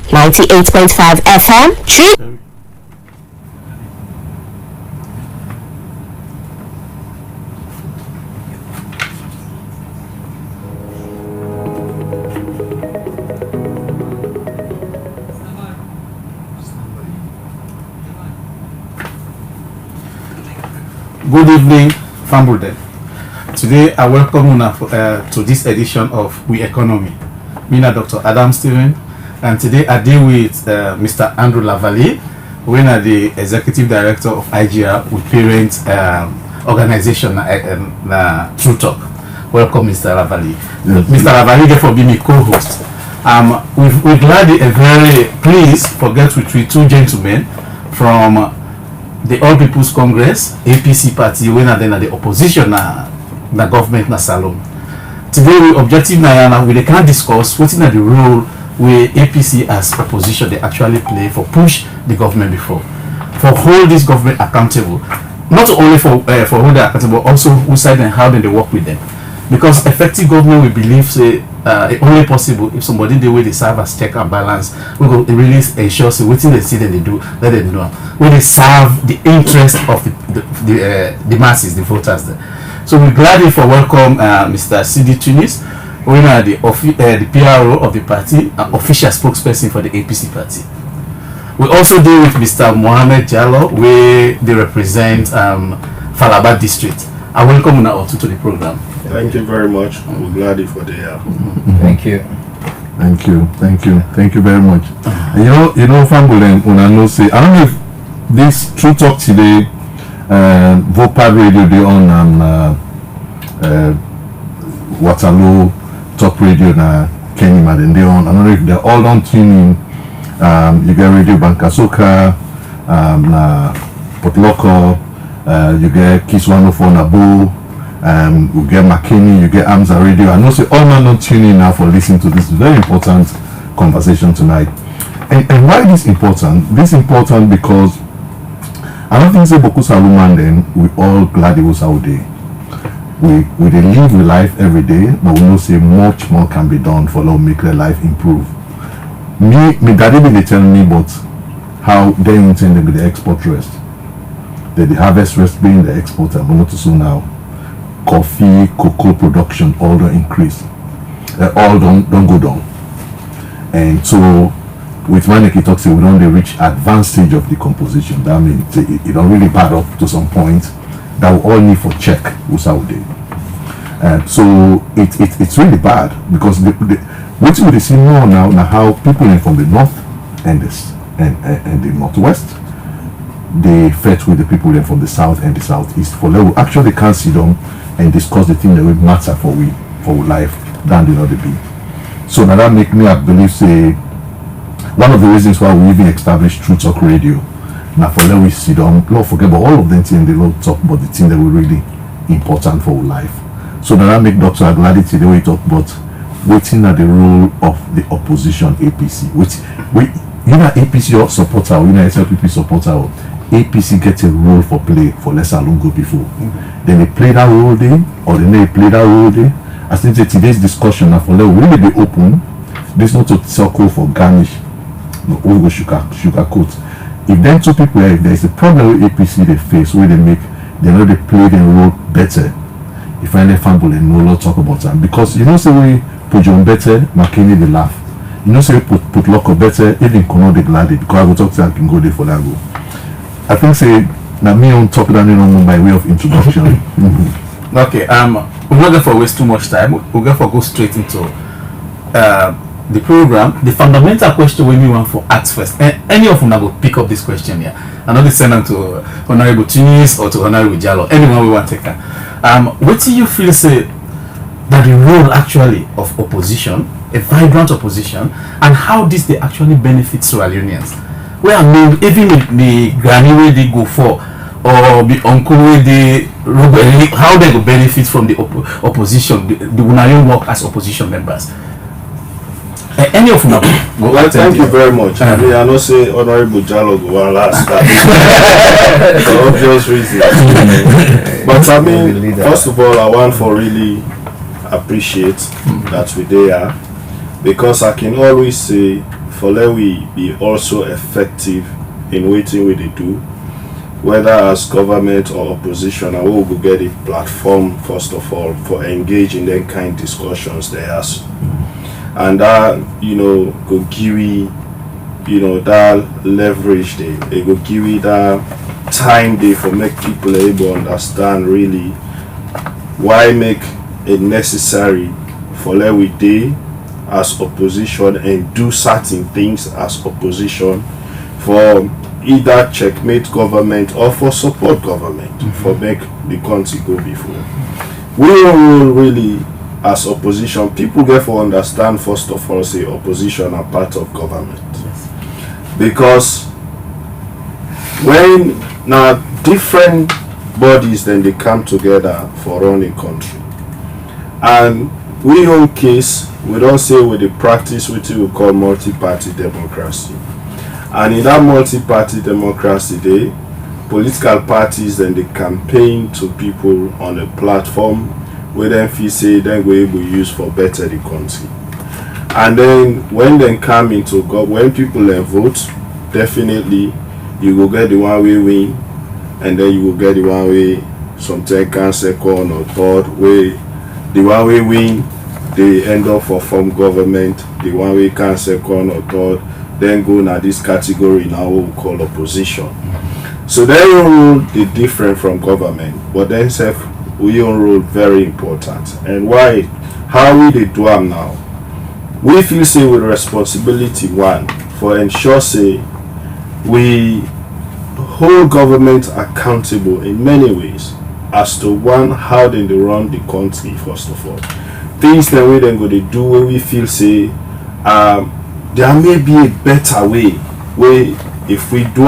98.5 FM. Good evening, Fambulde. Today I welcome you to this edition of We Economy. Me na Dr. Adam Steven, and today I deal with Mr. Andrew Lavalley, who is the Executive Director of IGR with parent organization True Talk. Welcome, Mr. Lavalley. Mr. Lavalley for being my co-host. We're glad and very pleased for get with two gentlemen from the All People's Congress, APC party, when are then at the opposition na government na salon. Today we objective na we can discuss what is the role where APC as opposition they actually play for push the government before, for hold this government accountable, not only for hold them accountable, also who side and how they work with them. Because effective government we believe say it only possible if somebody the way they serve as check and balance, we go really ensure say what they see that they do, let them know when they serve the interest of the masses, the voters there. So we're glad for welcome Mr. CD Tunis, who is the PRO of the party, an official spokesperson for the APC party. We also deal with Mr. Mohamed Jallo, where they represent Falaba district. I welcome you now to the program. Thank you very much. We're glad for the Thank you. Thank you very much. You know, Fambulde, when I know say, I don't know if this True Talk today, Vopad Radio, they on Waterloo Talk Radio na Kenima, then they on. I don't know if they're all on tuning. You get Radio Bankasoka, Port Loco, you get Kiss 104 Nabo. You get McKinney, you get Amza Radio. I know say all men not tuning now for listening to this very important conversation tonight. And why this important? This important because I don't think say Boku Saluman then we all glad it was out there. We they live with life every day, but we know say much more can be done for to make their life improve. Me daddy they tell me about how they intend to be the export rest. That the harvest rest being the exporter, but not so now. Coffee, cocoa production all don't increase, all don't go down, and so with Maneki talks we don't reach advanced stage of decomposition. That means it don't really pad up to some point that we all need for check what's out there. So it's really bad because what we see more now how people from the north and the northwest they fight with the people from the south and the southeast for level actually can't sit down and discuss the thing that will matter for life than the other be. So now that make me I believe say one of the reasons why we even established True Talk Radio. Now for let we sit down, not forget about all of them things they don't talk about the thing that were really important for our life. So now that make Dr. Agladi today we talk about waiting at the role of the opposition APC, which you know APC supporter, you know SLPP supporter. APC gets a role for play for less alone go before. Then they play that role there, or then they play that role there. I think that today's discussion now for them really be open. This not to circle for garnish, no over sugar coat. If then two people if there is a problem with APC they face where they know they play their role better. You find them fumble and no lot talk about them because you know say we put John better, McKinney they laugh. You know say we put Loco better, even Kono they glad it because I will talk to I can go there for that go. I think say now me on top of that by way of introduction. Okay, we're not going to waste too much time. We're going to go straight into the program. The fundamental question we want for ask first. Any of them will pick up this question here. I'm not send them to Honorable Tunis or to Honorable Jallo. Anyone we want to take her. What do you feel say that the role actually of opposition, a vibrant opposition, and how this they actually benefit Sierra Leoneans? Well, I mean, even the granny way they go for, or the uncle way they, how they will benefit from the opposition, the Unayon work as opposition members. Any of them? Well, thank you very much. I mean, I know say Honorable Jallo go one last for obvious reasons. But I mean, first of all, I want to really appreciate that we there. because I can always say for let we be also effective in waiting we they do, whether as government or opposition, and we will get a platform first of all for engaging in kind discussions there as, and that go give that leverage there, it go give that time there for make people able understand really why make it necessary for let we dey as opposition and do certain things as opposition for either checkmate government or for support government for make the country go before. We will really as opposition, people get for understand first of all say opposition are part of government. Because when now different bodies then they come together for running country, and we own case we don't say with the practice which we call multi-party democracy, and in that multi-party democracy they political parties then they campaign to people on a platform where then feel say then we able use for better the country, and then when they come into when people then vote, definitely you will get the one way win, and then you will get the one way sometimes can second or third way. The one way win, they end up for form government. The one way can second or third, then go now this category now we call opposition. So their role is different from government, but then self we own role very important. And why? How we they do them now? We feel say with responsibility one for ensure say we hold government accountable in many ways as to one how they run the country first of all. Things that we then go to do where we feel say there may be a better way where if we do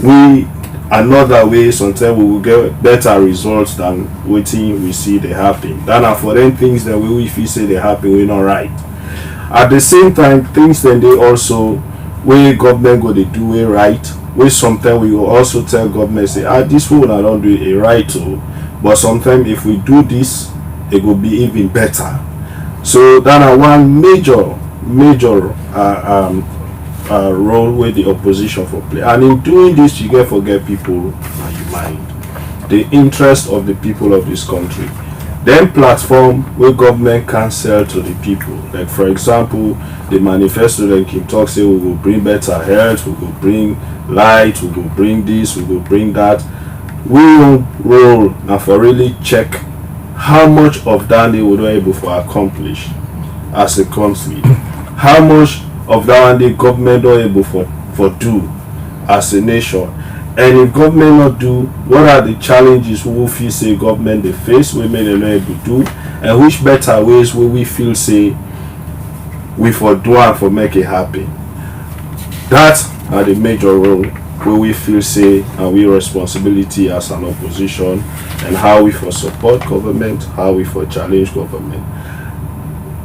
we another way sometimes we will get better results than waiting we see they happen. Then for them things that we feel say they happen we not right. At the same time things then they also where government go they do it right, where sometimes we will also tell government say this one I don't do it right too, but sometimes if we do this it will be even better. So that are one major role where the opposition for play, and in doing this you get forget people and you mind the interest of the people of this country. Then platform where government can sell to the people, like for example the manifesto then can talk say we will bring better health, we will bring light, we will bring this, we will bring that. We will roll now for really check how much of that they were able to accomplish as a country, how much of that one the government are able for do as a nation, and if government not do, what are the challenges we will feel say government they face we may not able to do, and which better ways will we feel say we for do and for make it happen. That are the major role where we feel say and we responsibility as an opposition, and how we for support government, how we for challenge government.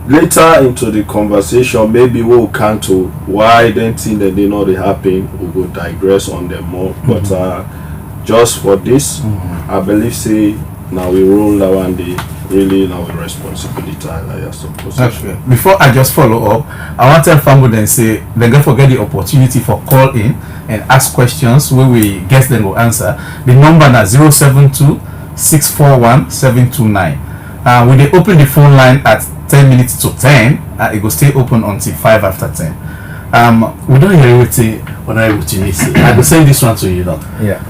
Later into the conversation maybe we'll come to why then thing that they know they happen, we will digress on them more, but just for this I believe say now we roll that one day really now with responsibility as opposition. Okay. Before I just follow up, I want to tell family then say they don't forget the opportunity for call in and ask questions where we guess them will answer. The number now 072 641 729. When they open the phone line at 10 minutes to 10, it will stay open until 5 after 10. We don't hear what I will send this one to you now. Yeah.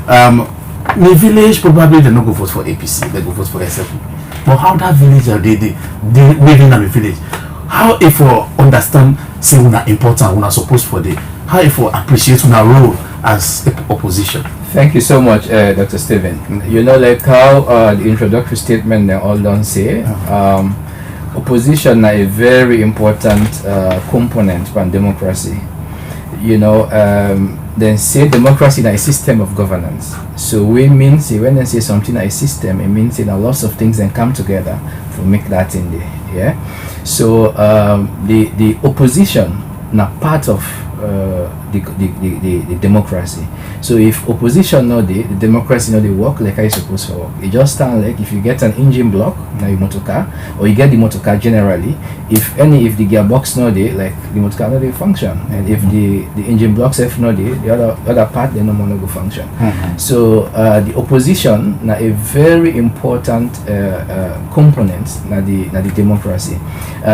In the village probably they not go vote for APC, they go vote for SLPP. But how that village are they living in the village? How if we understand say we are important, we are supposed for the how if we appreciate our role as opposition? Thank you so much, Dr. Stephen. You know, like how the introductory statement they all don't say, opposition are a very important component for democracy. You know, then say democracy is a system of governance. So we mean say when they say something is a system, it means a lots of things then come together to make that in there. Yeah. So the opposition now part of the democracy. So if opposition no dey, the democracy no dey work like how e suppose to work. E just stand like if you get an engine block na your motor car, or you get the motor car generally, if the gearbox no dey, like the motor car no dey function, and if the engine block sef no dey, the other part then no more no go function. So the opposition na a very important component na the democracy.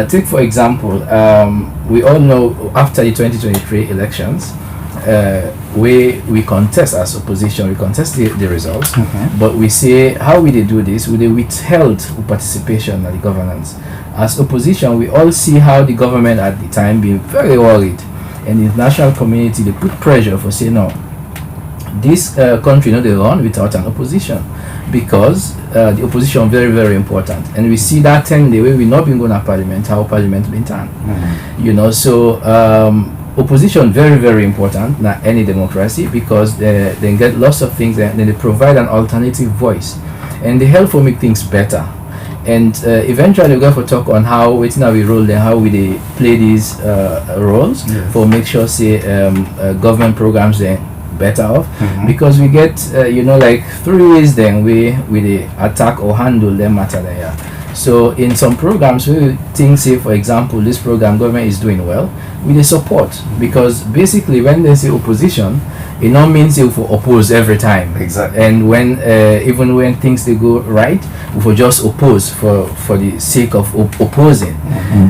Take for example, we all know after the 2023 elections, we contest as opposition, we contest the results, but we say how we dey do this, we dey withheld participation in the governance. As opposition, we all see how the government at the time been very worried, and the international community they put pressure for say no, this country no dey run without an opposition, because the opposition very very important, and we see that time the way we not been going to parliament, how parliament been done, you know. So opposition very very important na any democracy, because they get lots of things, and then they provide an alternative voice, and they help for make things better. And eventually we're going to talk on how we roll and how we play these roles for make sure say government programs they better off, because we get like 3 ways then we attack or handle them matter there. So in some programs we think, say for example, this program government is doing well, we dey support, because basically when they say opposition, it not means you for oppose every time. Exactly. And when even when things they go right, we for just oppose for the sake of opposing.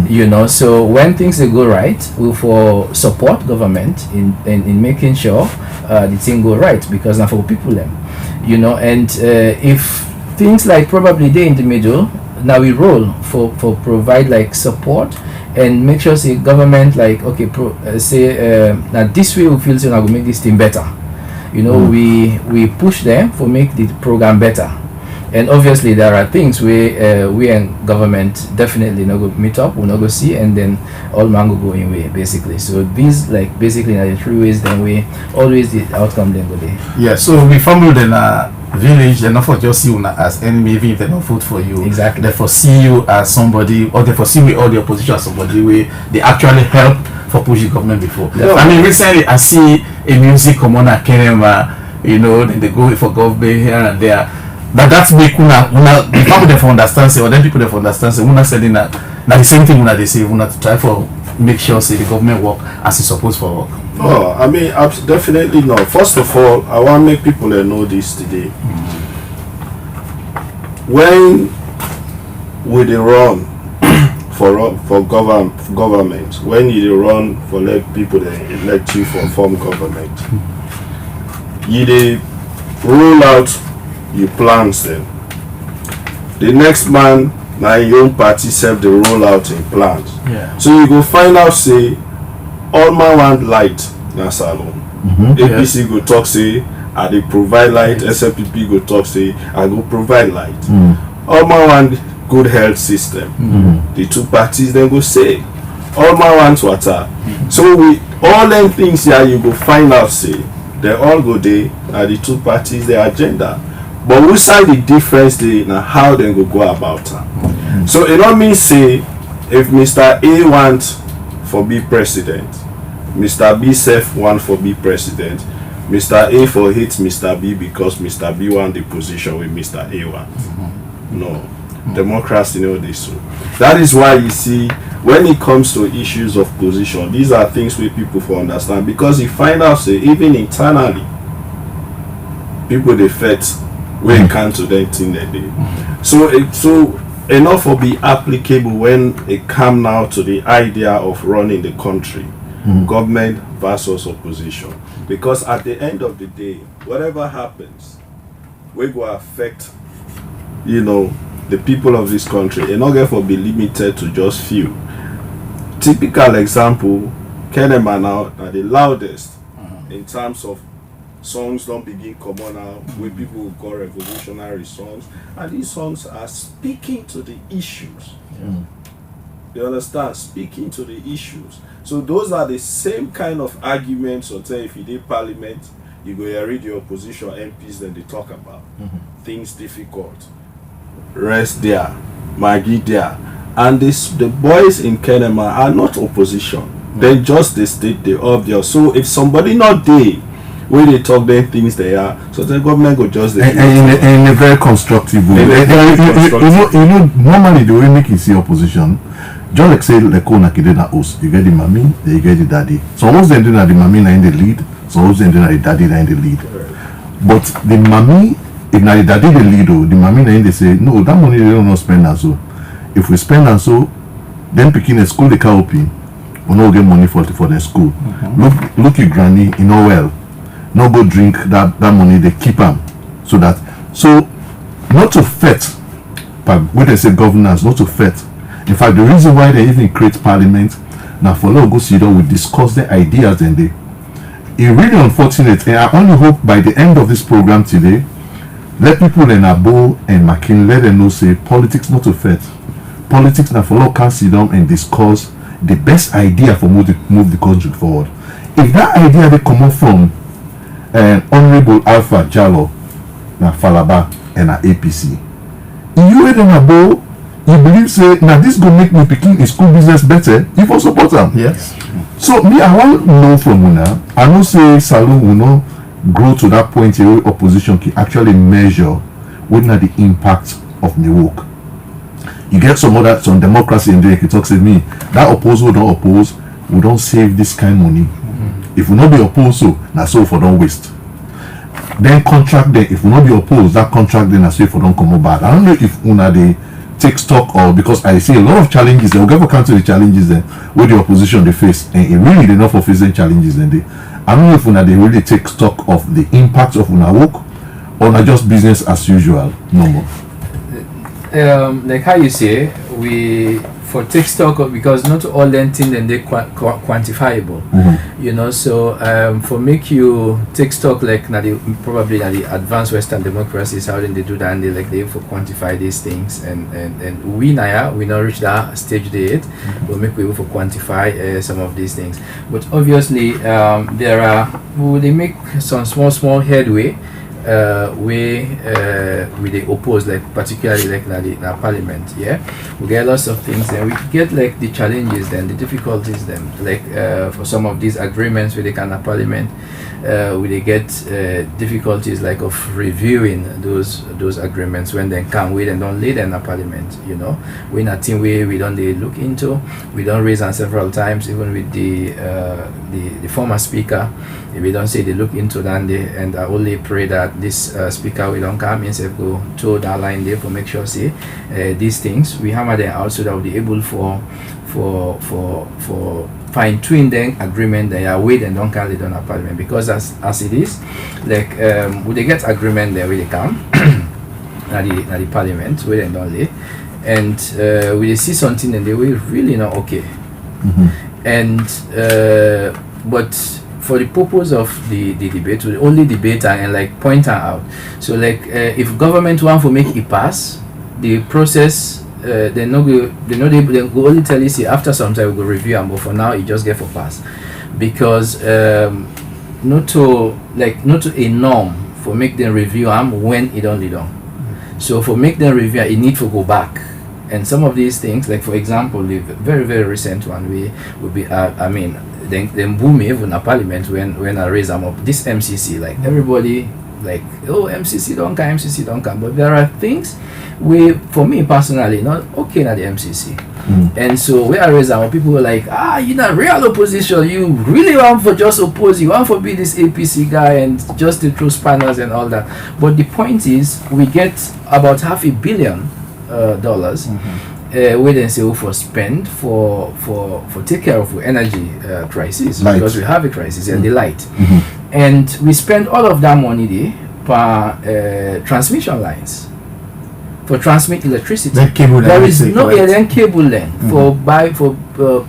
You know, so when things they go right, we for support government in making sure the thing go right, because now for people them, you know. And if things like probably they in the middle, now we roll for provide like support and make sure say government like okay say now this way we feel so now we make this thing better, you know. We push them for make the program better, and obviously there are things where we and government definitely not go meet up, we not go see, and then all man go in way basically. So these like basically are the 3 ways then we always the outcome then go there. Yeah, so we found in a village, they not for just see you as enemy, even if they don't vote for you. Exactly. They foresee you as somebody, or they foresee we all the opposition as somebody where they actually help for pushing government before. Yeah. I mean, recently I see a music commoner Kenema, you know, then they go for government here and there. But that's make una the people they for understand say, or then people they for understand say, una saying that the same thing una they say, una to try for make sure say the government work as it's supposed to work. No, I mean, definitely not. First of all, I want to make people know this today. When we dey run for government, when you dey run for let people that elect you for form government, you dey roll out your plans then. The next man na your own party self dey roll out in plans. Yeah. So you go find out say all man want light na salon. APC go talk say I dey provide light, SLPP go talk say I go provide light. All man want good health system. The 2 parties then go say all man want water. So we all them things here you go find out say they all go there at the 2 parties their agenda. But we side the difference dey na how they go about it. So it don't mean say if Mr. A want for be president, Mr. B self want for be president, Mr. A for hate Mr. B because Mr. B want the position with Mr. A want. No. Democracy know this. So that is why you see when it comes to issues of position, these are things where people for understand, because you find out say even internally people they fight when it comes to them thing that they so enough will be applicable when it come now to the idea of running the country, government versus opposition. Because at the end of the day, whatever happens, we go affect, you know, the people of this country. It not therefore be limited to just few. Typical example, Kenema now are the loudest in terms of songs don't begin common now, where people will call revolutionary songs, and these songs are speaking to the issues. You understand? Speaking to the issues. So those are the same kind of arguments. So say if you did parliament, you go and read your opposition MPs, then they talk about things difficult. Rest there, Maggie there, and the boys in Kenema are not opposition. then just the state the obvious. So if somebody not there, when they talk then things they are, so the government go just and in a very constructive way. You know, normally the way make you see opposition, just like say like na host, you get the mommy, then you get the daddy. So most them doing the mommy in the lead, so most them doing the daddy in the lead. But the mommy, if na the daddy the lead, the mommy na they say no, that money they don't not spend and so. If we spend and so, then picking a school the car open, we no get money for the school. Look your granny, you know well. No go drink that money, they keep them. So not to fet, but when they say governance, not to fet. In fact, the reason why they even create parliament, now for long go sit down, we discuss the ideas and it's really unfortunate, and I only hope by the end of this program today, let people in Abo and Makin let them know say politics not to fet. Politics now for long can sit down and discuss the best idea for move the country forward. If that idea they come up from Honorable Alpha Jallo, na Falaba and na APC, you read them Abo, you believe say now this go make me picking a school business better, you for support them. Yes. So me I want know from una, I know say Salon will not grow to that point where opposition can actually measure what na the impact of the work. You get some democracy in there, you talk to me, that oppose or don't oppose, we don't save this kind of money. If we not be opposed, so now so for don't waste. Then contract then, if we not be opposed, that contract then so for don't come back. I don't know if una they take stock or because I see a lot of challenges. They will get account to the challenges then with the opposition they face, and it really they not for facing challenges then they. I don't know if una they really take stock of the impact of una work or not just business as usual. No more. Like how you say, we for take stock of, because not all them things and they quantifiable, you know. So for make you take stock like probably the advanced Western democracies, how then they do that and they for quantify these things and we not reach that stage yet. We'll make people for quantify some of these things, but obviously they make some small headway. We they oppose, like particularly like the parliament. Yeah, we get lots of things, and we get like the challenges, then the difficulties, then like for some of these agreements with the kind of parliament, we they get difficulties like of reviewing those agreements when they come with and don't lead in a parliament. You know, we're not thing we don't they look into. We don't raise them several times, even with the former speaker. If we don't say they look into that, and I only pray that this speaker will don't come and say go to that line there for make sure say these things we hammer them out so that we'll be able for fine tune them agreement they are with and don't carry down a parliament, because as it is like when they get agreement there when they come at the parliament where they don't lay, and when they see something and they will really not okay, and but for the purpose of the debate, we only debate and like point her out. So like if government want to make it pass, the process they go only tell you see after some time we go review and but for now it just get for pass, because not to a norm for make them review when it only done. So for make them review it need to go back. And some of these things, like for example, the very very recent one will be then boom even a parliament when I raise them up this MCC, like everybody like MCC don't come, but there are things for me personally not okay at the MCC, and so when I raise them up, people were like, you're not real opposition, you really want for just oppose, you want for be this APC guy and just to throw spanners and all that. But the point is we get about $500 million where they say for spend for take care of energy crisis, because we have a crisis and the light, and we spend all of that money there per transmission lines for transmit electricity. There is no then cable then for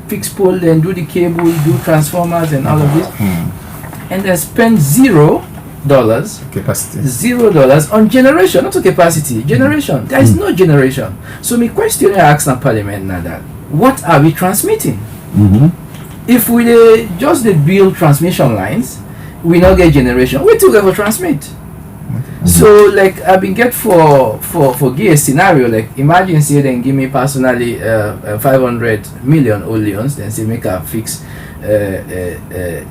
fixed pole, then do the cable, do transformers and all of this, and they spend $0 capacity, $0 on generation, not to capacity, generation. There is no generation. So my question I ask in parliament now that what are we transmitting? If we just build transmission lines, we not get generation, we took ever transmit. So like I've been get for give a scenario, like imagine say then give me personally 500 million only, then say make a fix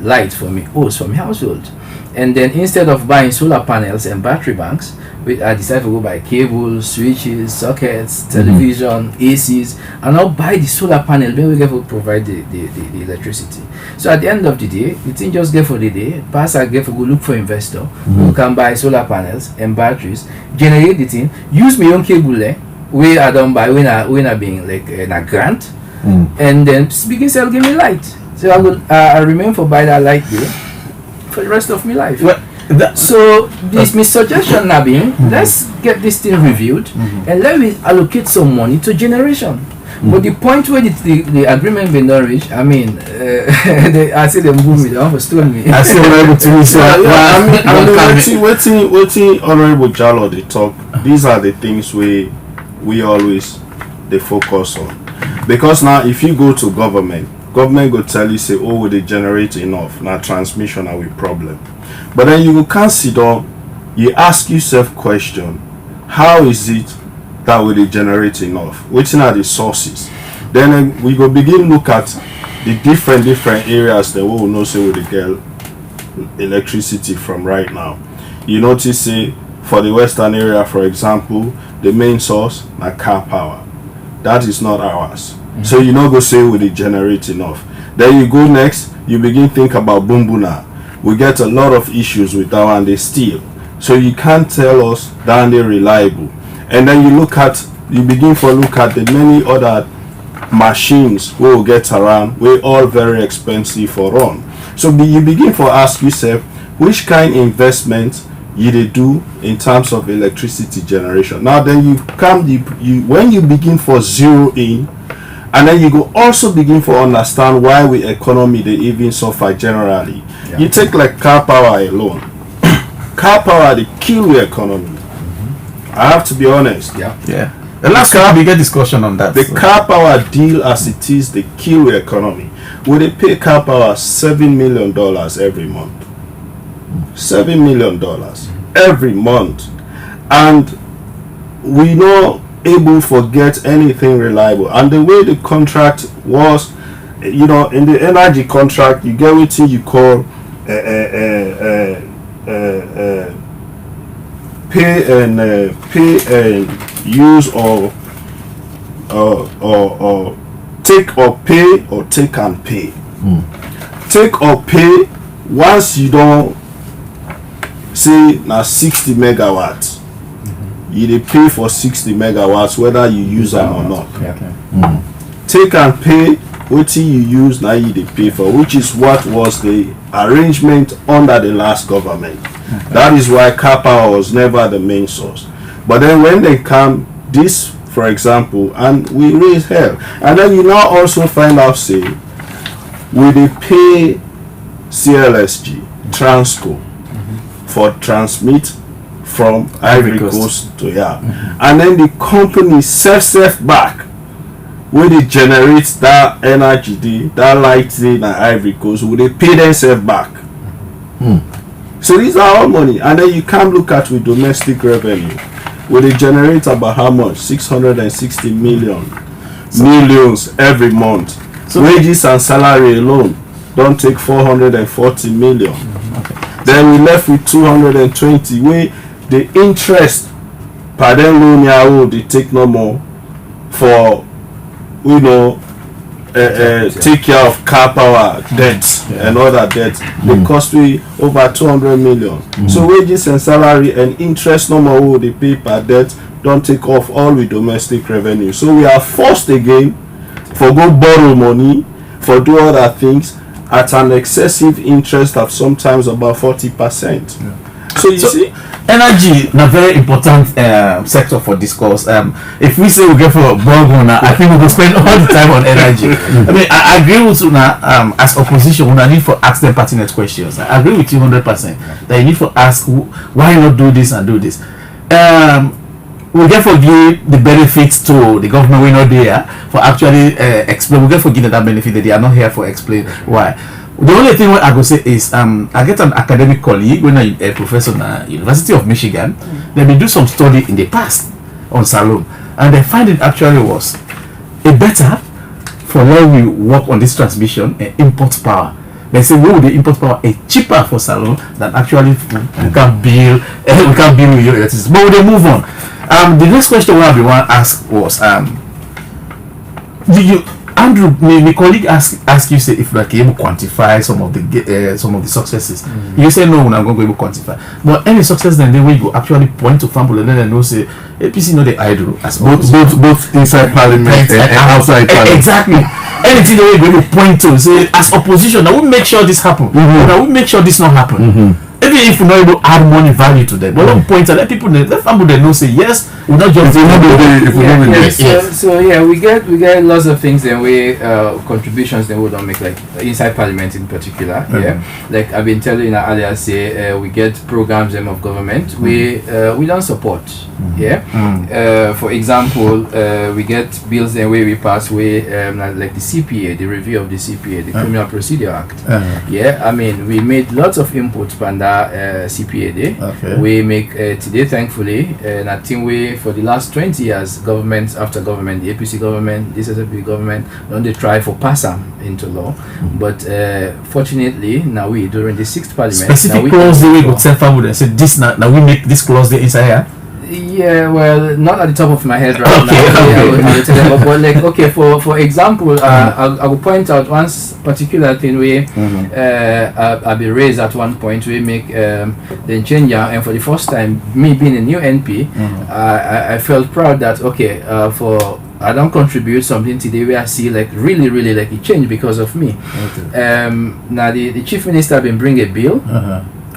light for me, hose for my household. And then instead of buying solar panels and battery banks, I decided to go buy cables, switches, sockets, television, ACs, and I'll buy the solar panel. Then we get to provide the electricity. So at the end of the day, the thing just get for the day. Pass I get to go look for investor who can buy solar panels and batteries, generate the thing, use my own cable there, where I don't buy when I being like in a grant, and then begin sell give me light. So I remain for buy that light there for the rest of my life. Well, so this my suggestion now being, let's get this thing reviewed and let me allocate some money to generation. But the point where the agreement been not reached, I mean, I see them boom me, they want to stone me. I see honorable waiting honorable Jalo they talk. These are the things we always they focus on, because now if you go to government go tell you say, oh, they generate enough now transmission are with problem. But then you will consider, you ask yourself question, how is it that will they generate enough? Which are the sources? Then we go begin look at the different areas that we will know say where they get electricity from right now. You notice say for the western area, for example, the main source na car power. That is not ours. So you not go say will they generate enough. Then you go next, you begin think about Bumbuna. We get a lot of issues with that one, they steal. So you can't tell us that they're reliable. And then you begin to look at the many other machines we will get around, we're all very expensive for run. So you begin to ask yourself, which kind of investment they do in terms of electricity generation. Now then when you begin for zero in, and then you go also begin to understand why we economy they even suffer generally. Yeah. You take like car power alone. Car power they kill the economy. I have to be honest. Yeah. The last car we get discussion on that. The car power deal as it is, they kill the economy. Will they pay car power $7 million every month? $7 million every month, and we not able to get anything reliable. And the way the contract was, in the energy contract, you get what you call pay and use or take or pay or take and pay. Take or pay once you don't say now 60 megawatts. You dey pay for 60 megawatts whether you use them or not. Take and pay what you use now you dey pay for, which is what was the arrangement under the last government. That is why car power was never the main source. But then when they come this, for example, and we raise hell, and then you now also find out say we dey pay CLSG Transco for transmit from Ivory Coast to and then the company self back where they generate that energy, that light in Ivory Coast, will they pay themselves back? So these are all money, and then you can look at with domestic revenue, where they generate about how much? 660 millions every month. So wages and salary alone don't take 440 million. Then we left with 220 where the interest per then loan they take no more for take care of car power debts and other debts. They cost we over 200 million. So wages and salary and interest no more will they pay per debt don't take off all with domestic revenue. So we are forced again for go borrow money for do other things at an excessive interest of sometimes about 40%. So you see, energy is a very important sector for discourse. If we say we get for Borgona, I think we will spend all the time on energy. I mean, I agree with you now. As opposition, we need to ask them pertinent questions. I agree with you 100% that you need to ask why not do this and do this. We get for give the benefits to the government. We're not there for actually explain. We get for give that benefit that they are not here for explain why. The only thing what I go say is I get an academic colleague when I'm a professor at University of Michigan. They been do some study in the past on Salome, and they find it actually was a better for let we work on this transmission and import power. They say, where would the import power is cheaper for salon than actually we can build with your electricity. But we move on. The next question we want to ask was, Andrew, my colleague asked you, say, if we are able to quantify some of the successes. You say no, we're not going to be able to quantify. But any success then we go actually point to Famble and then know say APC know the idol as both inside parliament and outside parliament. Exactly. Anything that we're going to point to, say as opposition, now we make sure this happen. Now we make sure this not happen. Even if we're not able to add money value to them, but don't point to let people let Famble they know say yes, we're not just So yeah, we get lots of things then we contributions then we don't make, like inside parliament in particular. Yeah, like I've been telling you earlier, say we get programs of government we don't support. Yeah, for example, we get bills then where we pass like the CPA, the review of the CPA, the Criminal Procedure Act. Yeah, I mean we made lots of inputs on that CPA day. We make today, thankfully, and I think we for the last 20 years, government after government, the APC government, the SLPP government, don't they try for pass them into law. But fortunately, now we during the 6th parliament, specific clause the way go tell Famble and say this now we make this clause the inside here. Yeah, well, not at the top of my head right now. But like, okay, for example, I will point out one particular thing where I'll be raised at one point. We make the change, and for the first time, me being a new NP, I felt proud that for I don't contribute something today where I see like really like a change because of me. Now the chief minister been bring a bill.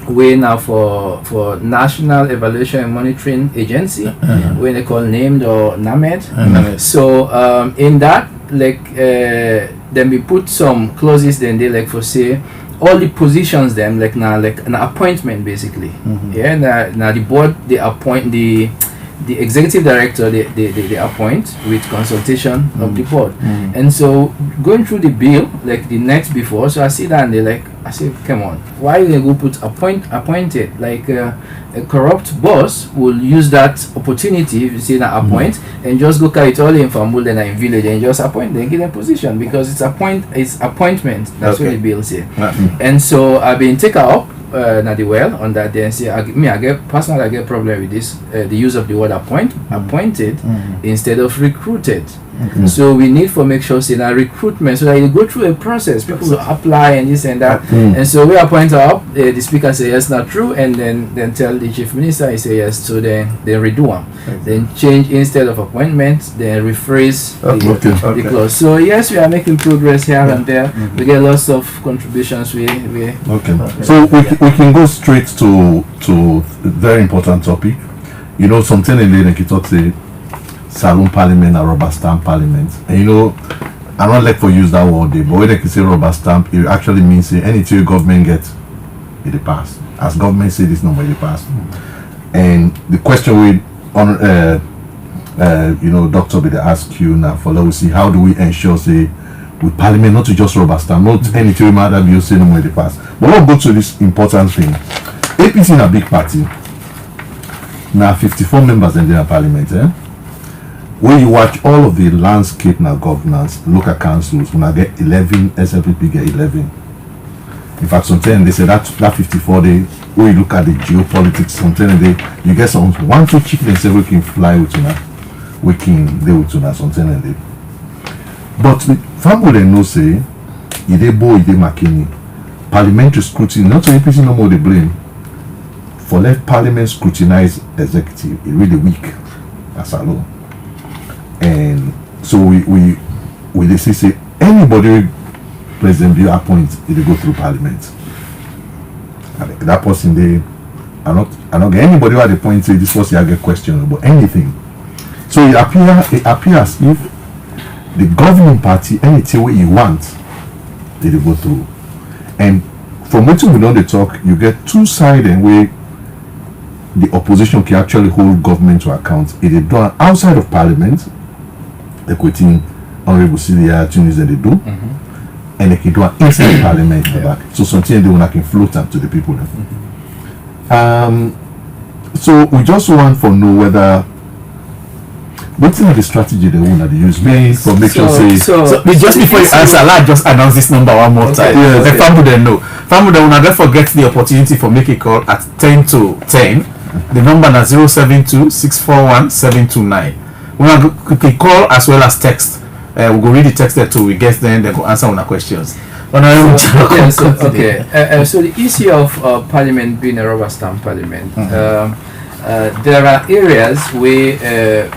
We now for National Evaluation and Monitoring Agency, when they call named or NAMED. So in that, like then we put some clauses then they like for say all the positions them like now like an appointment basically. Yeah, now the board they appoint the executive director they appoint with consultation of the board. And so going through the bill like the next before, so I see that and they like I say, come on, why you go put appointed? Like a corrupt boss will use that opportunity, if you see that appoint, and just go carry it all in Famble then in village and just appoint them, give them position because it's appointment. That's what the bill say. And so I've been taken up not well on that day and say I get problem with this the use of the word appointed instead of recruited. So we need to make sure say that recruitment so that you go through a process, people will apply and this and that. And so we appoint up, the speaker say yes, not true, and then tell the chief minister he say yes, so then redo them. Then change instead of appointment, then rephrase the clause. So yes, we are making progress here and there. We get lots of contributions. So we can go straight to a very important topic. You know, something in the talk say Salon Parliament and rubber stamp Parliament. And you know, I don't like to use that word, but when they say rubber stamp, it actually means anything government gets in the past. As government say this number in the past. And the question we Doctor Bede ask you now for let's see how do we ensure say with Parliament not to just rubber stamp, not anything matter you say no more in the past. But let's go to this important thing. APC is a big party. Now 54 members in their Parliament, when you watch all of the landscape now governance, local councils, when I get 11, SLPP get 11. In fact, sometimes they say that 54 day, when you look at the geopolitics, sometimes you get some 1-2 chicken and say we can fly with you, we can deal with you, sometimes they. But Famble they know say, they boy, they makini, parliamentary scrutiny, not to APC no more they blame. For let parliament scrutinize executive, it really weak as a law. And so we they say anybody President Bill appoint they go through Parliament. And that person they are not get anybody who at the point say this person I get questioned about anything. So it appears if the governing party anything what you want they go through. And from what we know they talk, you get two sides and where the opposition can actually hold government to account. It is done outside of Parliament. The quoting Honorable Celia things that they do, and they can do it inside Parliament back. So something they will can float them to the people. So we just want to know whether What's the strategy they want to use? Me for make sure say. So just before you answer, I'll just announce this number one more time. Yeah, The family they know. Family they will therefore get the opportunity for make a call at 10 to 10. The number is 072-641-729. We will quickly call as well as text. We'll go read the text there too. We get then they go answer on our questions. So the issue of Parliament being a rubber stamp Parliament, there are areas where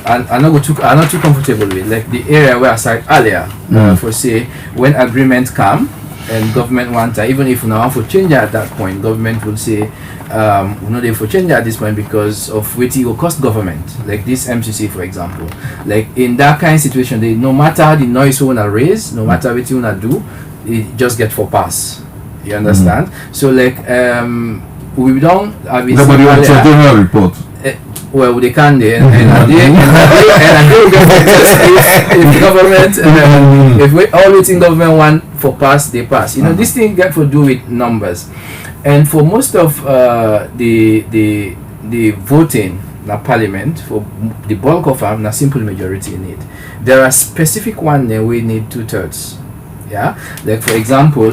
I'm not too comfortable with, like the area where I said earlier, for say when agreement come and government want to, even if we want to change at that point, government will say we're not able to change at this point because of what it will cost government, like this MCC for example. Like in that kind of situation, they, no matter the noise you wanna raise, no matter what you wanna do, it just get for pass. You understand? So like we don't have it. Nobody wants a general report. Well, they can do, and I if government, if we all waiting government want for pass, they pass. You know, this thing got to do with numbers, and for most of the voting na Parliament, for the bulk of them, na simple majority in it. There are specific one that we need 2/3. Yeah, like for example,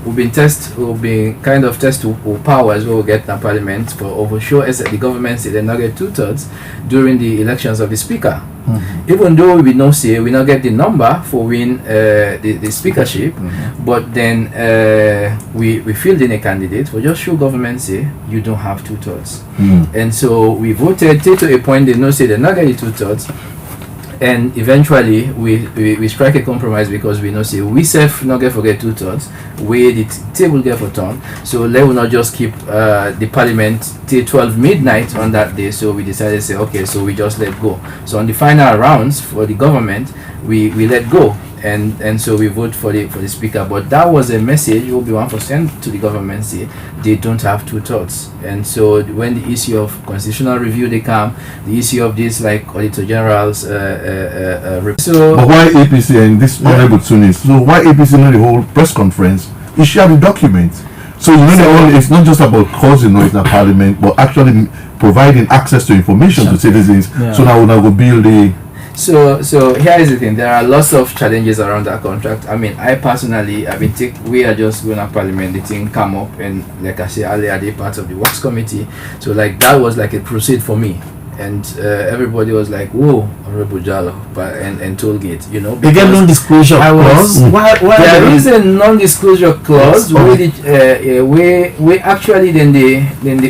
we've been kind of test powers where we get in Parliament for overshow as the government say they not get 2/3 during the elections of the speaker. Even though we not say we not get the number for win the speakership, but then we filled in a candidate for just show government say you don't have 2/3, and so we voted to a point they not say they not get the 2/3. And eventually we strike a compromise because we know say we self not get forget 2/3, we the table get for turn. So let we not just keep the Parliament till 12 midnight on that day. So we decided to say okay, so we just let go. So on the final rounds for the government, we let go. And so we vote for the speaker, but that was a message will be 1% to the government say they don't have 2/3. And so when the issue of constitutional review they come, the issue of this like Auditor General's so but why APC and this honorable Tunis? So why APC not the whole press conference? You share the document. So you know it's not just about causing noise in Parliament, but actually providing access to information to citizens. So now we're going to build the. So here is the thing. There are lots of challenges around that contract. I mean, I personally, we are just going to Parliament. The thing come up, and like I said earlier, they part of the Works Committee. So like that was like a crusade for me, and everybody was like, "Whoa, Honorable Jallo," and Tollgate, you know. They get non-disclosure clause. Why there is a non-disclosure clause where actually then they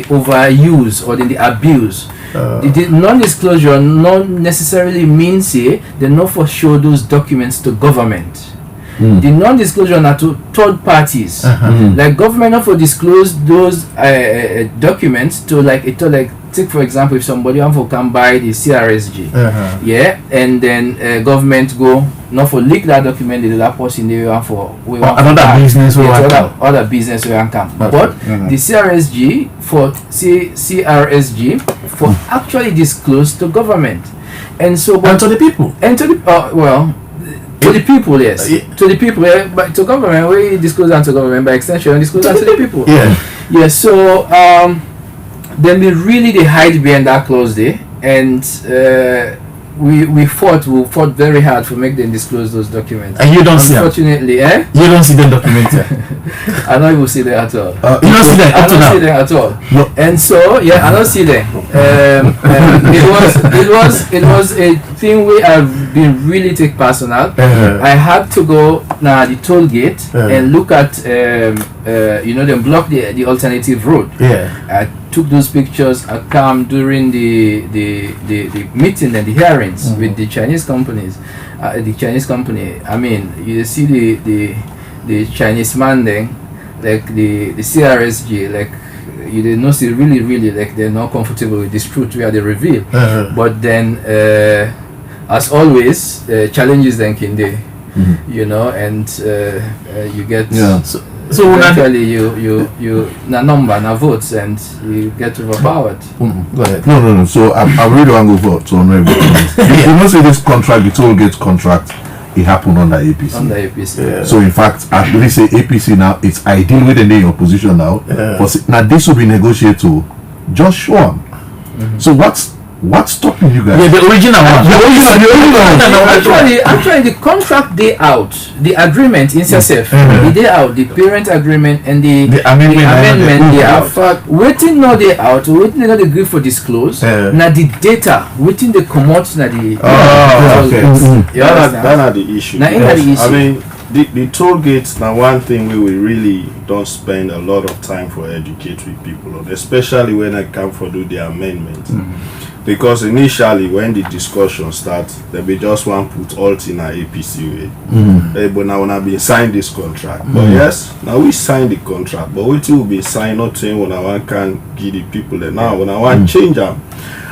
overuse or then they abuse. The non-disclosure not necessarily means they not for show those documents to government. The non-disclosure are to third parties. Like government not for disclose those documents to like take for example if somebody want to come buy the CRSG, and then government go not for leak that document, that person they want for another business other business we want come. But the CRSG for CRSG for actually disclose to government, and so and to the people to the people, yes, to the people, but to government we disclose that to government by extension and disclose that to the people. So then they hide behind that clause there, and we fought very hard to make them disclose those documents. And you don't see them? Unfortunately, You don't see them documented? I don't even see them at all. You don't see them? I don't see them at all. No. And so, I don't see them. It was a thing we have been really take personal. I had to go now the toll gate and look at them block the alternative road. I took those pictures. I come during the meeting and the hearings with the Chinese companies. The Chinese company. I mean, you see the Chinese man then, like the CRSG, like you did not see really like they're not comfortable with this truth where they reveal. But then, as always, challenges then can they, and you get. So eventually you na number na votes and you get overpowered. Go ahead. No. So I really want to go to honorable. You know, say this contract, the toll gate contract, it happened under APC. Under APC. So in fact, I really say APC now, it's ideal with the name opposition now. Now this will be negotiated to just show them. So what's What's stopping you guys? Yeah, the original one. Actually, the contract day out, the agreement in itself, the day out, the parent agreement and the amendment day out. Waiting no day out, waiting no the agree for disclose. Now the data waiting the commodity na the. That are the issue. Now the issue. I mean, the toll gates now one thing we really don't spend a lot of time for educating people on, especially when I come for do the amendment. Because initially when the discussion starts, they be just one put all in a APC way. But now when I be signed this contract. But yes, now we signed the contract, but we will be signed not saying when I want can give the people that now when I want change them.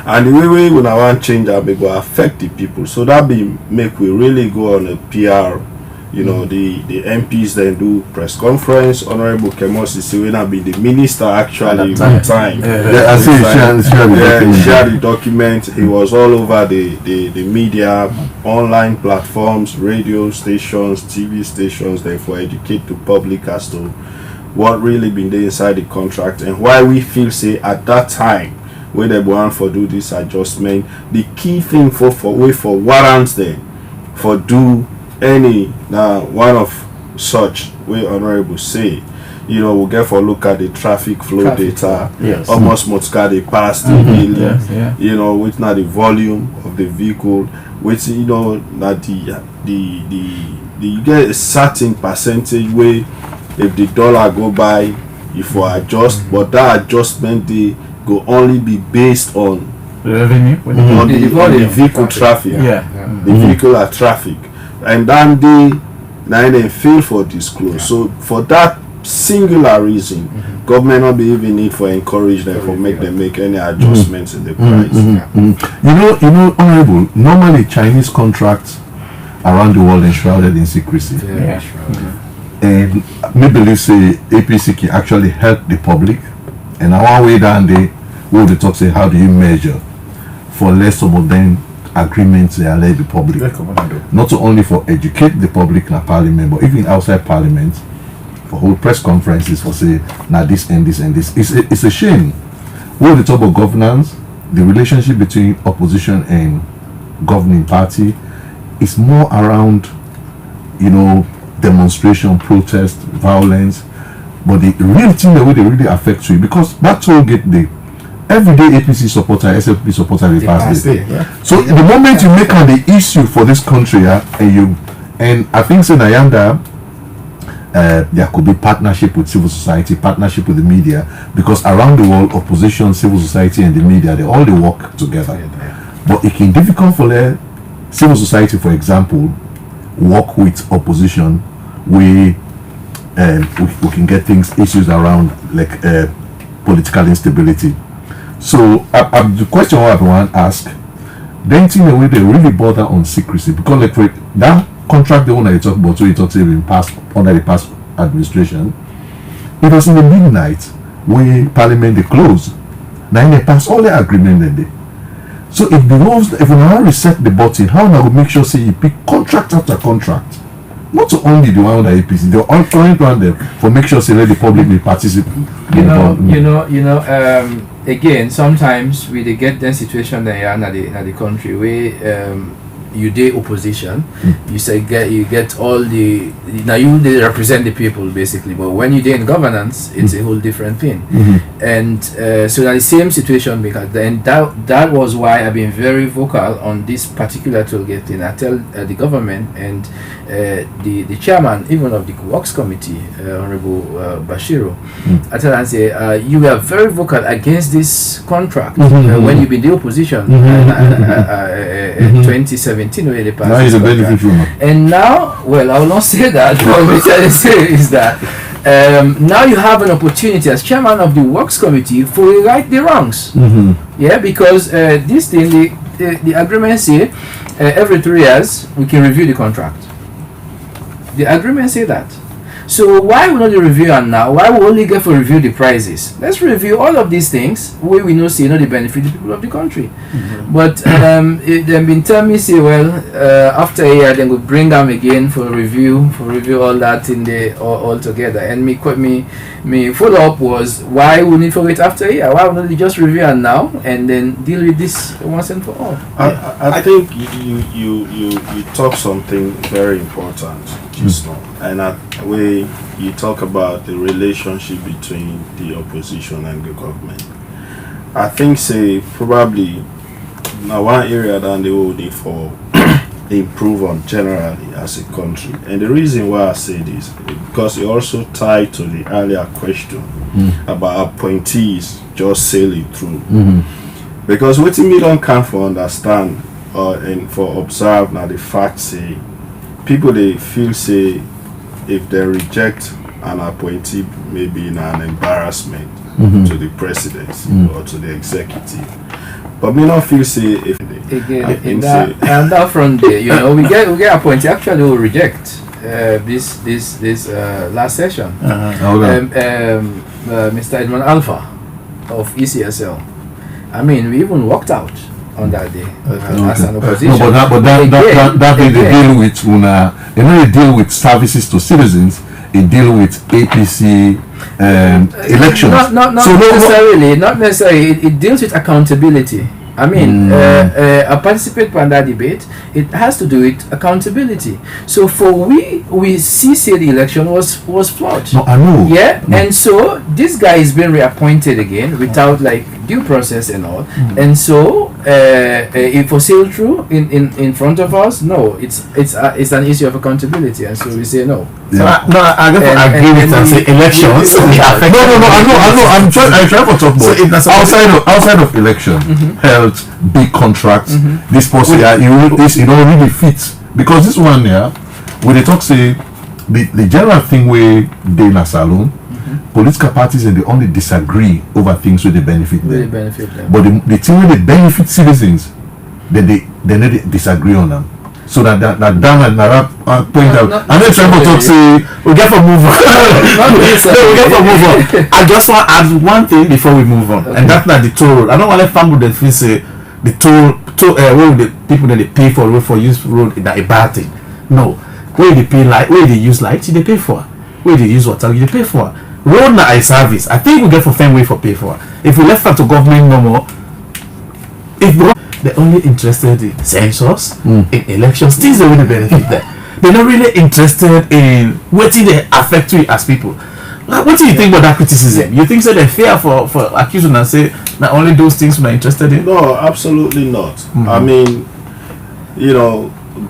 And the way when I want change them, it will affect the people. So that be make we really go on a PR. You know, the MPs then do press conference. Honorable Kemosi Siwena be the minister actually at time. I see share the document. He was all over the media, online platforms, radio stations, TV stations, therefore educate the public as to what really been there inside the contract and why we feel say at that time when they want for do this adjustment, the key thing for warrants there for do any one of such way honorable say, you know, we'll get for look at the traffic flow data, almost Motska they pass the daily, you know, with now the volume of the vehicle, which you know that the you get a certain percentage way if the dollar go by if we adjust, but that adjustment they go only be based on revenue on the vehicle traffic, the vehicular traffic. And then they fail for disclose. So for that singular reason, government not be even need for encourage them for make them make any adjustments in the price. You know, honorable. Normally, Chinese contracts around the world enshrouded in secrecy. And maybe let's say APC can actually help the public. And one way down there, we will talk say how do you measure for less some of them agreements they allow the public, not only for educate the public in parliament, but even outside parliament for whole press conferences for say now this and this and this. It's a shame. When we talk about governance, the relationship between opposition and governing party is more around, you know, demonstration, protest, violence, but the real thing that really affects you, because that toll gate day everyday APC supporter, SLPP supporter, they pass it. So the moment you make the issue for this country, and I think in Ayanda, there could be partnership with civil society, partnership with the media, because around the world, opposition, civil society, and the media, they all work together. But it can be difficult for the civil society, for example, work with opposition. We can get issues around like political instability. So the question I want to ask, then in a way they really bother on secrecy, because like for that contract the one that you talk about, so you talk even past under the past administration, it was in the midnight when Parliament they closed. Now they pass all the agreement then they. So if the laws, if we now reset the button, how now we make sure say you pick contract after contract, not only the one on the APC, the all current one there for make sure say let the public may participate. Again, sometimes we they get that situation that in the country where you dey opposition, you get all the now you they represent the people basically, but when you dey in governance, it's a whole different thing. And so that the same situation, because then that was why I've been very vocal on this particular toll gate thing. I tell the government and the chairman even of the works committee, Honorable Bashiru, I tell and say you were very vocal against this contract when you been the opposition 2017 where they passed. And now, well, I will not say that. What we try to say is that now you have an opportunity as chairman of the works committee for right the wrongs. Yeah, because this thing, the agreement say every 3 years we can review the contract. The agreement say that. So why we not review and now? Why we only get for review the prices? Let's review all of these things where we know say the benefit the people of the country. But them been tell me say after a year then we bring them again for review all that in the all together. And me follow up was why we need to wait after a year? Why we not just review and now and then deal with this once and for all? I think you talk something very important just now, and way you talk about the relationship between the opposition and the government. I think say probably now one area that they will need for improve on generally as a country, and the reason why I say this is because it also tied to the earlier question about appointees just sailing through. Because what me don't come for understand and for observe now the fact say people they feel say if they reject an appointee maybe in an embarrassment to the presidency or to the executive. But me not feel say if again in that front there, we get appointee actually will reject this last session. Mr. Edmund Alpha of ECSL. I mean, we even walked out on that day as an opposition. No, that they deal with they deal with services to citizens. They deal with APC elections. Not necessarily. It deals with accountability. I mean, a participant in that debate, it has to do with accountability. So for we see say the election was flawed. No, I know. Yeah, and so this guy is being reappointed again without like due process and all. And so if we sail through in front of us, no, it's an issue of accountability, and so we say no. Yeah. I agree with and say elections. No, I know. I'm trying to talk about outside of election, health, big contracts. This policy, it don't really fit because this one when they talk say the general thing where they in a salon, political parties and they only disagree over things where they benefit them. But the thing where they benefit citizens, then they disagree on them. So that point out. And then trying to talk say we get for move on. We get for move on. I just want to add one thing before we move on, and that's not the toll road. I don't want to let family that feel say the toll the people that they pay for road for use road is a bad thing. No, where they pay light, where they use light, they pay for. Where they use water, they pay for. Road na a service. I think we get for fair way for pay for. If we left that to government no more, they're only interested in census, in elections, things that really benefit them. They're not really interested in what they affect you as people. What do you think about that criticism? You think so they're fair for accusing and say not only those things we're interested in? No, absolutely not. I mean,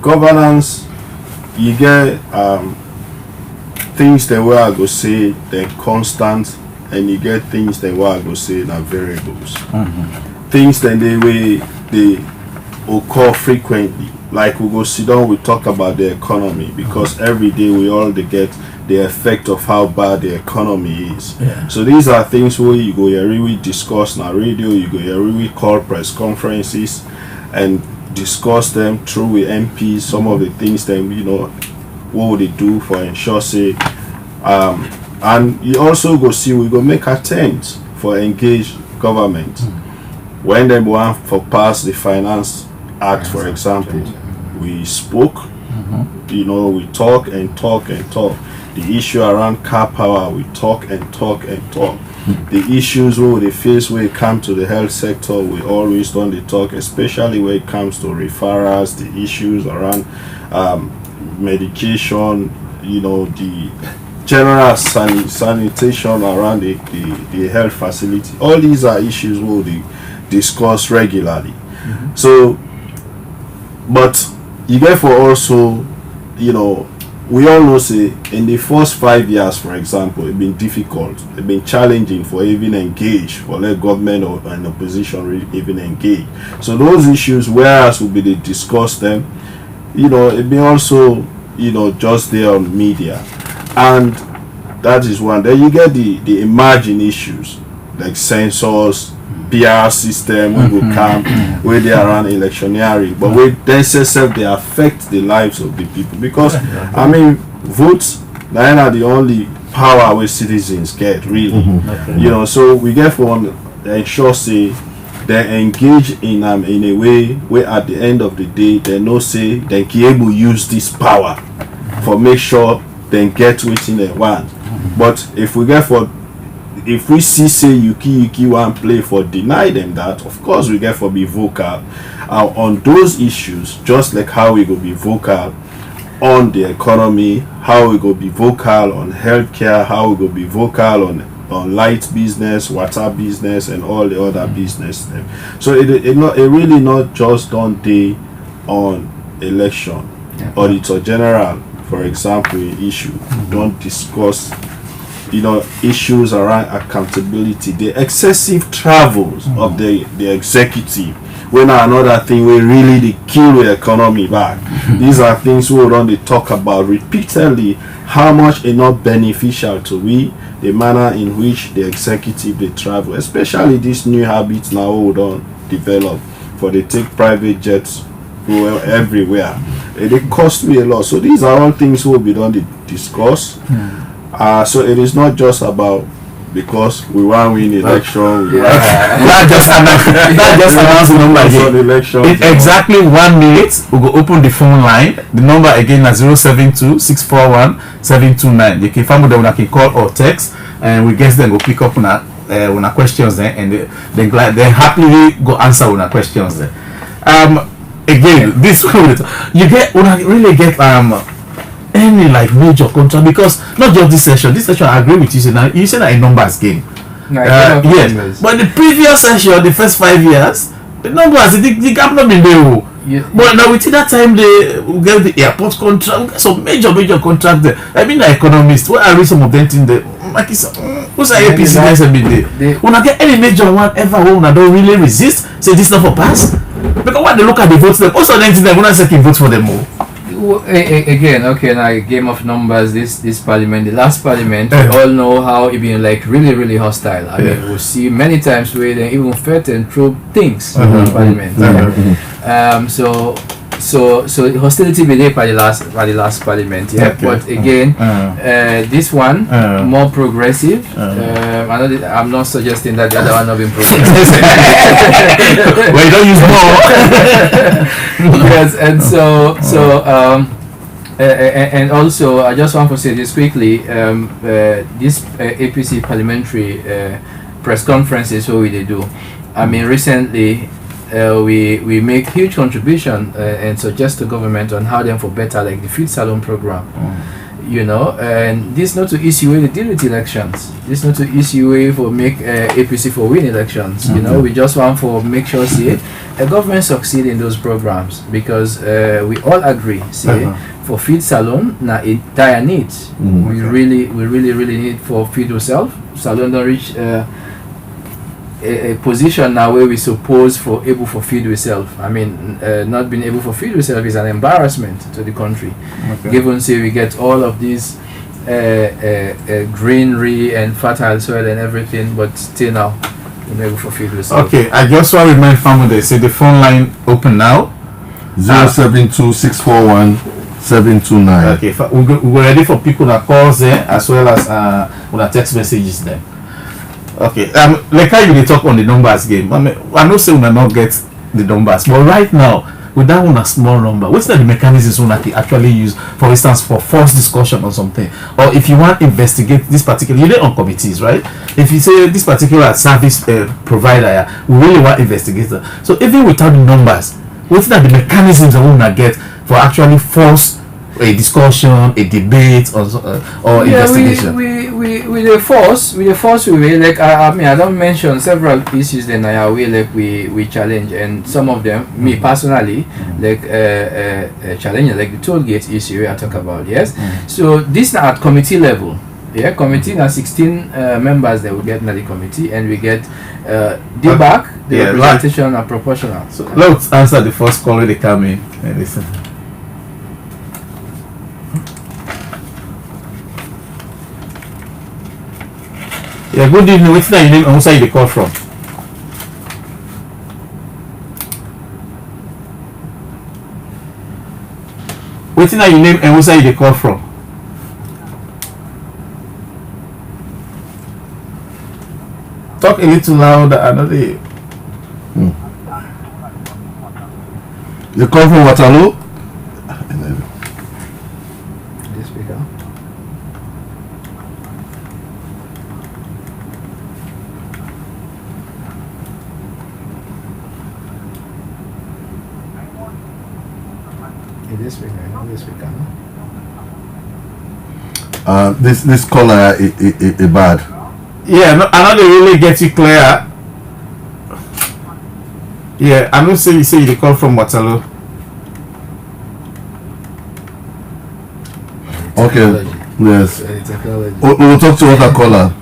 governance, you get things that I go say they're constant, and you get things that I go say are variables. Things that they occur frequently. Like we go sit down, we talk about the economy because every day we all get the effect of how bad the economy is. So these are things where you go really discuss on radio, you go really call press conferences and discuss them through with MPs, some of the things that what would they do for ensure say and you also go see we go make attempts for engage government when they want for pass the finance act, for example. We spoke, we talk and talk and talk. The issue around car power, we talk and talk and talk. The issues where they face when it comes to the health sector, we always don't talk, especially when it comes to referrals, the issues around medication, the general sanitation around the health facility. All these are issues where they discuss regularly. So, but you get for also, we all know say in the first 5 years, for example, it's been difficult, it's been challenging for even engage, for let government or an opposition even engage. So those issues, whereas will be they discuss them, it been also, just there on media, and that is one. Then you get the emerging issues like census, PR system, we will come where they are around electioneering, but where they affect the lives of the people because I mean votes Now are the only power where citizens get really. You know, so we get for ensure say they engage in a way where at the end of the day they know say they can able use this power for make sure they get within they want. But if we see say Yuki want play for deny them that, of course we get for be vocal on those issues, just like how we go be vocal on the economy, how we go be vocal on healthcare, how we go be vocal on light business, water business, and all the other business them. So it really not just on day on election, but it's a general, for example, issue. Don't discuss issues around accountability, the excessive travels of the executive. When another thing we really they kill the economy back. These are things we don't they talk about repeatedly, how much is not beneficial to we, the manner in which the executive they travel, especially these new habits now we don't develop for they take private jets everywhere. They cost me a lot. So these are all things we will be done to discuss. So it is not just about because we want to win election. Not just announce the number again. In exactly 1 minute, we go open the phone line. The number again is 072-641-729. You can find them, you can call or text, and we guess them go pick up on our questions there, and they happily go answer on our questions there. Again, this you really get any like major contract, because not just this session I agree with you, you say that a numbers game. Yes, numbers. But the previous session, the first 5 years, the numbers the gap not been there. But now within that time they get the airport contract, some major contract there. I mean the economists, what I read some of them in the like who's APC guys have been there. When I get any major one ever when I don't really resist, say this not for pass. Because when they look at the votes, also then they're gonna say votes for them more. Again, okay, now game of numbers. This parliament, the last parliament, we all know how it been like really hostile. I mean, we see many times where they even fought and throw things in parliament. So hostility be there by the last parliament. But again, this one more progressive. I'm not suggesting that the other one not being progressive. Well, you don't use more. Yes, and and also I just want to say this quickly. This APC parliamentary press conferences, what they do. I mean, recently. We make huge contribution and suggest to government on how them for better like the feed salon program, and this not to issue way to deal with elections. This not to issue way for make APC for win elections. We just want for make sure see a government succeed in those programs, because we all agree for feed salon now it dire needs. We really need for feed yourself. Salon don't reach. A position now where we suppose for able to feed yourself. I mean, not being able to feed yourself is an embarrassment to the country. Given say we get all of these greenery and fertile soil and everything, but still now we're not able to feed yourself. Okay, I just want to remind family they say the phone line open now. 072-641-729. Okay, we're ready for people that calls there as well as on text messages there. Okay, like how you talk on the numbers game. I know say we not get the numbers, but right now with that one a small number, what's the mechanisms we actually use, for instance, for forced discussion or something, or if you want to investigate this particular, you're on committees, right? If you say this particular service provider, we really want to investigate that. So even without the numbers, what's the mechanisms that we want to get for actually force a discussion, a debate, or investigation? We the force we like I mean I don't mention several issues then we challenge, and some of them me personally like challenge like the toll gate issue I talk about. So this now at committee level. Committee now 16 members that will get in the committee, and we get the representation are proportional. So let's answer the first call when they come in and listen. Yeah, good evening. What's your name and where you call from? What's your name and where you call from? talk a little louder. Another. You come from Waterloo? This speaker. This speaker. This color is bad. Yeah, no, I know they really get you clear. Yeah, I know say you say they come from Waterloo. Okay. Yes. Technology. We'll talk to other caller.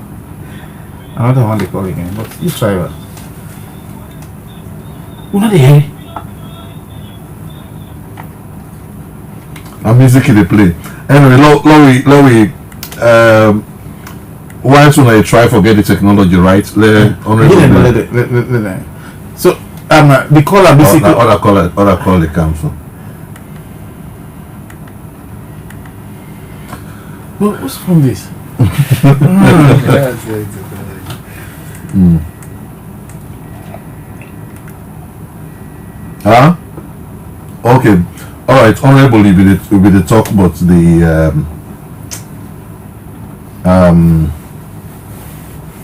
Another one they call again, but you try that. What the hell? And music they play. Anyway, Lowy, why should I try forget the technology, right? So the caller basically other caller they come from. what's from this? Huh? Okay. All right. Honorable will be the talk about the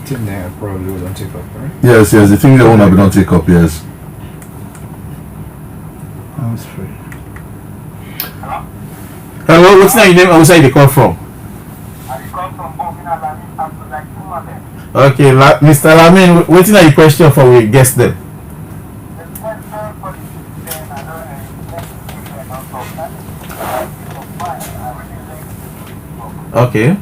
Team there probably wouldn't take up, right? yes, the thing they want to be don't take up, yes. That's free. Hello, what's your name? Outside they call from? Okay, Mr. Lamin, what's your question for we guest them? Okay.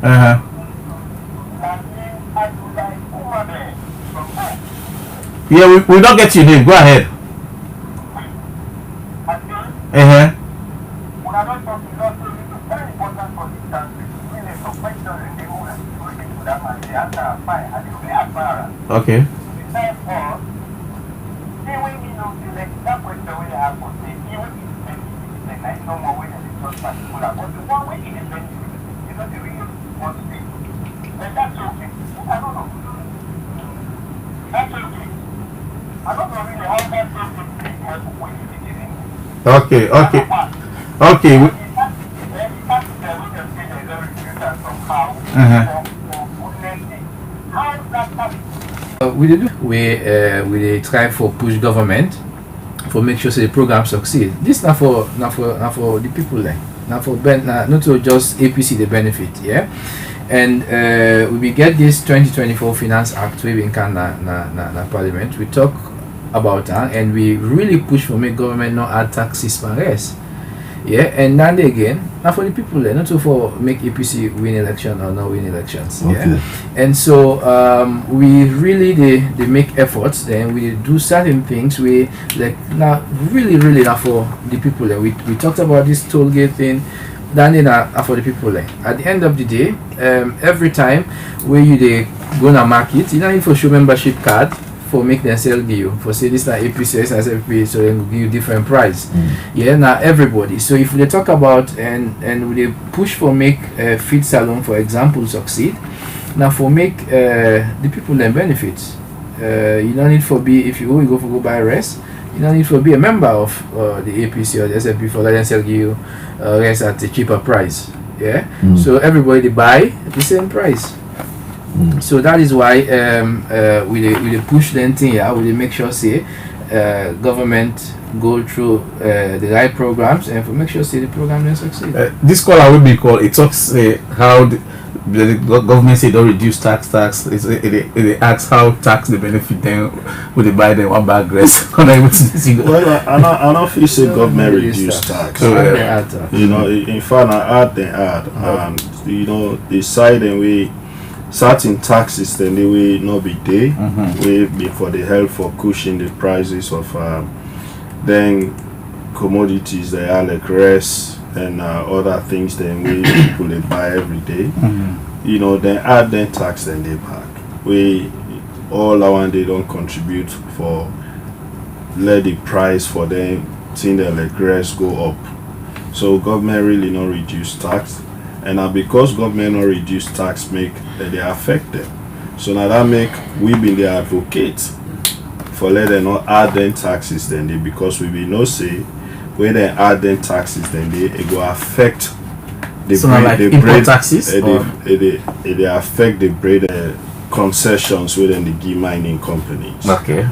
Uh-huh. Yeah, we don't get your name. Go ahead. Uh-huh. Okay. Okay. We try for push government for make sure the program succeed. This not for the people there, not for not to just APC the benefit, yeah. And we get this 2024 Finance Act we in na Parliament. We talk about that and we really push for make government not add taxes per rest. Yeah, and then again, not for the people there, not to for make APC win election or not win elections. Okay. Yeah, and so we really they make efforts. Then we do certain things. We like not really not for the people there. We talked about this toll gate thing. Then for the people there. At the end of the day, every time where they gonna market, you don't need for show membership card. For make them sell give you for say this na APC SLPP, so then give you different price. Yeah, now everybody. So if they talk about and they push for make feed salon for example succeed, now for make the people then benefits. You don't need for be if you go buy rest. You don't need for be a member of the APC or the SLPP for them sell give you rest at a cheaper price. Yeah, so everybody they buy at the same price. So that is why we push them thing here. We make sure say government go through the right programs and for make sure say the program then succeed. This caller will be called. It talks how the government say don't reduce tax. They ask how tax the benefit them when they buy them one bag rest. Well, I don't feel say government reduce tax. You know, in fact, I add and you know they side and we. Certain taxes then they will not be there. Will be for the help for cushioning the prices of then commodities they are like rice and other things then we people they buy every day. You know, then add then tax then they back. We all our they don't contribute for let the price for them thing that like rest go up. So government really not reduce tax, and now because government not reduce tax, make they affect them. So now that make we be the advocate for let them not add them taxes then they, because we will not say when they add them taxes then they it go affect the So like import taxes, they affect the bread concessions within the key mining companies. Okay.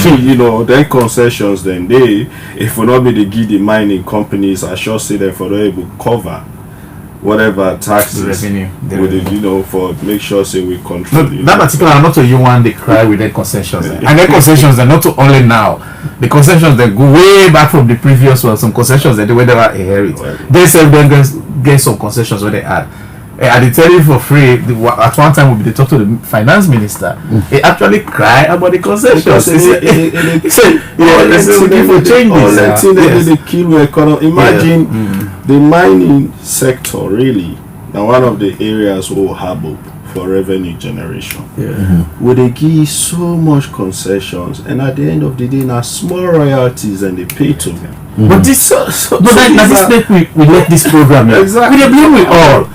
You know, then concessions then they, if we not be the give the mining companies, I sure say that for they will cover whatever taxes revenue, with it, you know, for make sure say we control No, it. that particular not to you one they cry with their concessions. And their concessions are not to only now. The concessions they go way back from the previous one. Some concessions that they never inherit. They self then get some concessions where they add. And they tell you for free. At one time, they talk to the finance minister. He actually cry about the concessions. He said, "Let's looking for changes." They kill the economy. Imagine the mining sector. Really, now one of the areas will have for revenue generation. Where they give so much concessions, and at the end of the day, now small royalties and they pay to them. But this this make we let this program here. Exactly. We dey blame we all.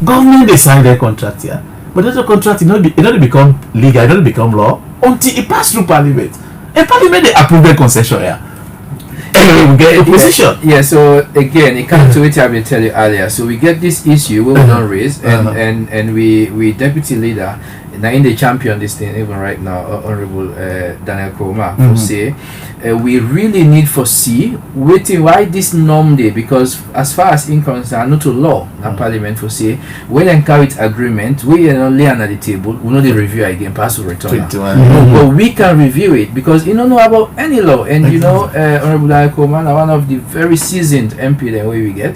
Government they sign their contract here, but that contract it not become legal, it not become law until it pass through parliament. And parliament they approve the concession here. And we get a position. Yeah, so again, it comes to it I will tell you earlier. So we get this issue we don't raise, and we deputy leader now in the champion this thing even right now, Honorable Daniel Kroma, for say we really need for see waiting why this norm day, because as far as incomes are not to law and parliament for say when they carry agreement we lay at the table, we know the review again pass or return. But we can review it because you don't know about any law, and you know Honorable Daniel Kroma are one of the very seasoned MP the way we get,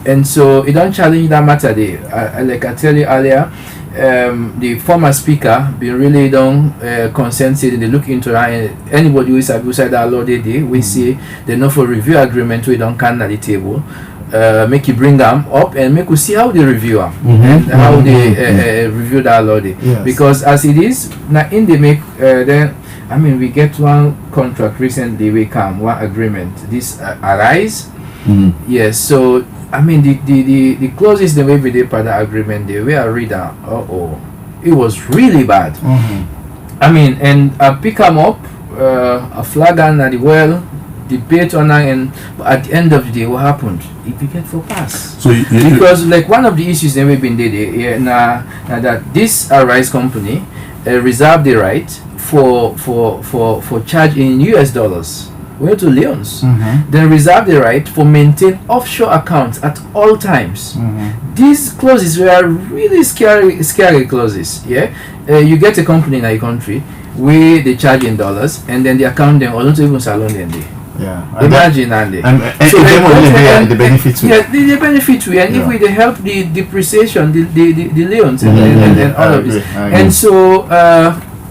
and so it don't challenge that matter there. Like I tell you earlier, the former speaker been really don't consented, they look into anybody who is outside that law we see they know for review agreement we don't can at the table, make you bring them up and make you see how they review them and how they review that law because as it is now in the make then I mean we get one contract recently we come one agreement this arise yes, so I mean the clauses the way we did part of the agreement there we are reader it was really bad. I mean, and I pick them up a flag on the well debate on and at the end of the day what happened if you get for pass So because like one of the issues that we've been did now that this Arise company reserved the right for charge in US dollars went to Leons, then reserve the right for maintain offshore accounts at all times. These clauses were really scary clauses. You get a company in a country where they charge in dollars and then the account them or not even salon them there. Imagine and so the benefits the benefit we and if we help the depreciation the Leons and all of this. And so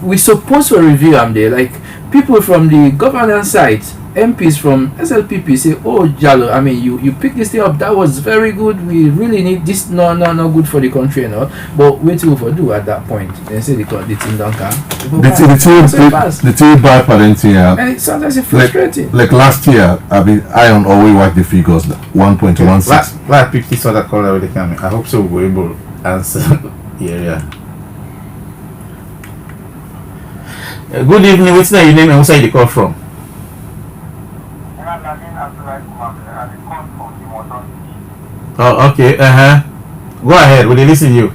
we supposed to review them there, like people from the governance side, MPs from SLPP say, "Oh, Jalo, I mean, you picked this thing up. That was very good. We really need this. No, good for the country and all. But wait till we do at that point. They say the thing don't come. The two bad parenting, and it's sometimes frustrating. Like last year, I on always watch the figures 1.16. Like pick this other call already coming. I hope so we're able to answer. Yeah. Good evening. What's your name and what's the call from? Oh, okay. Go ahead. Will you listen to you?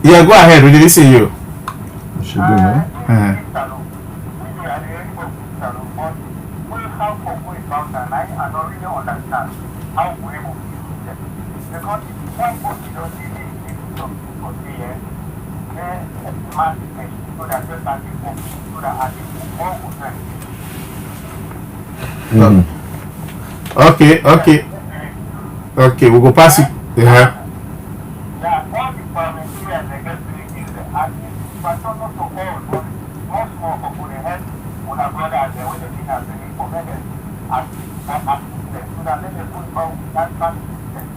Yeah, go ahead. Will you listen to you? Should do, no? Okay, we'll go pass it.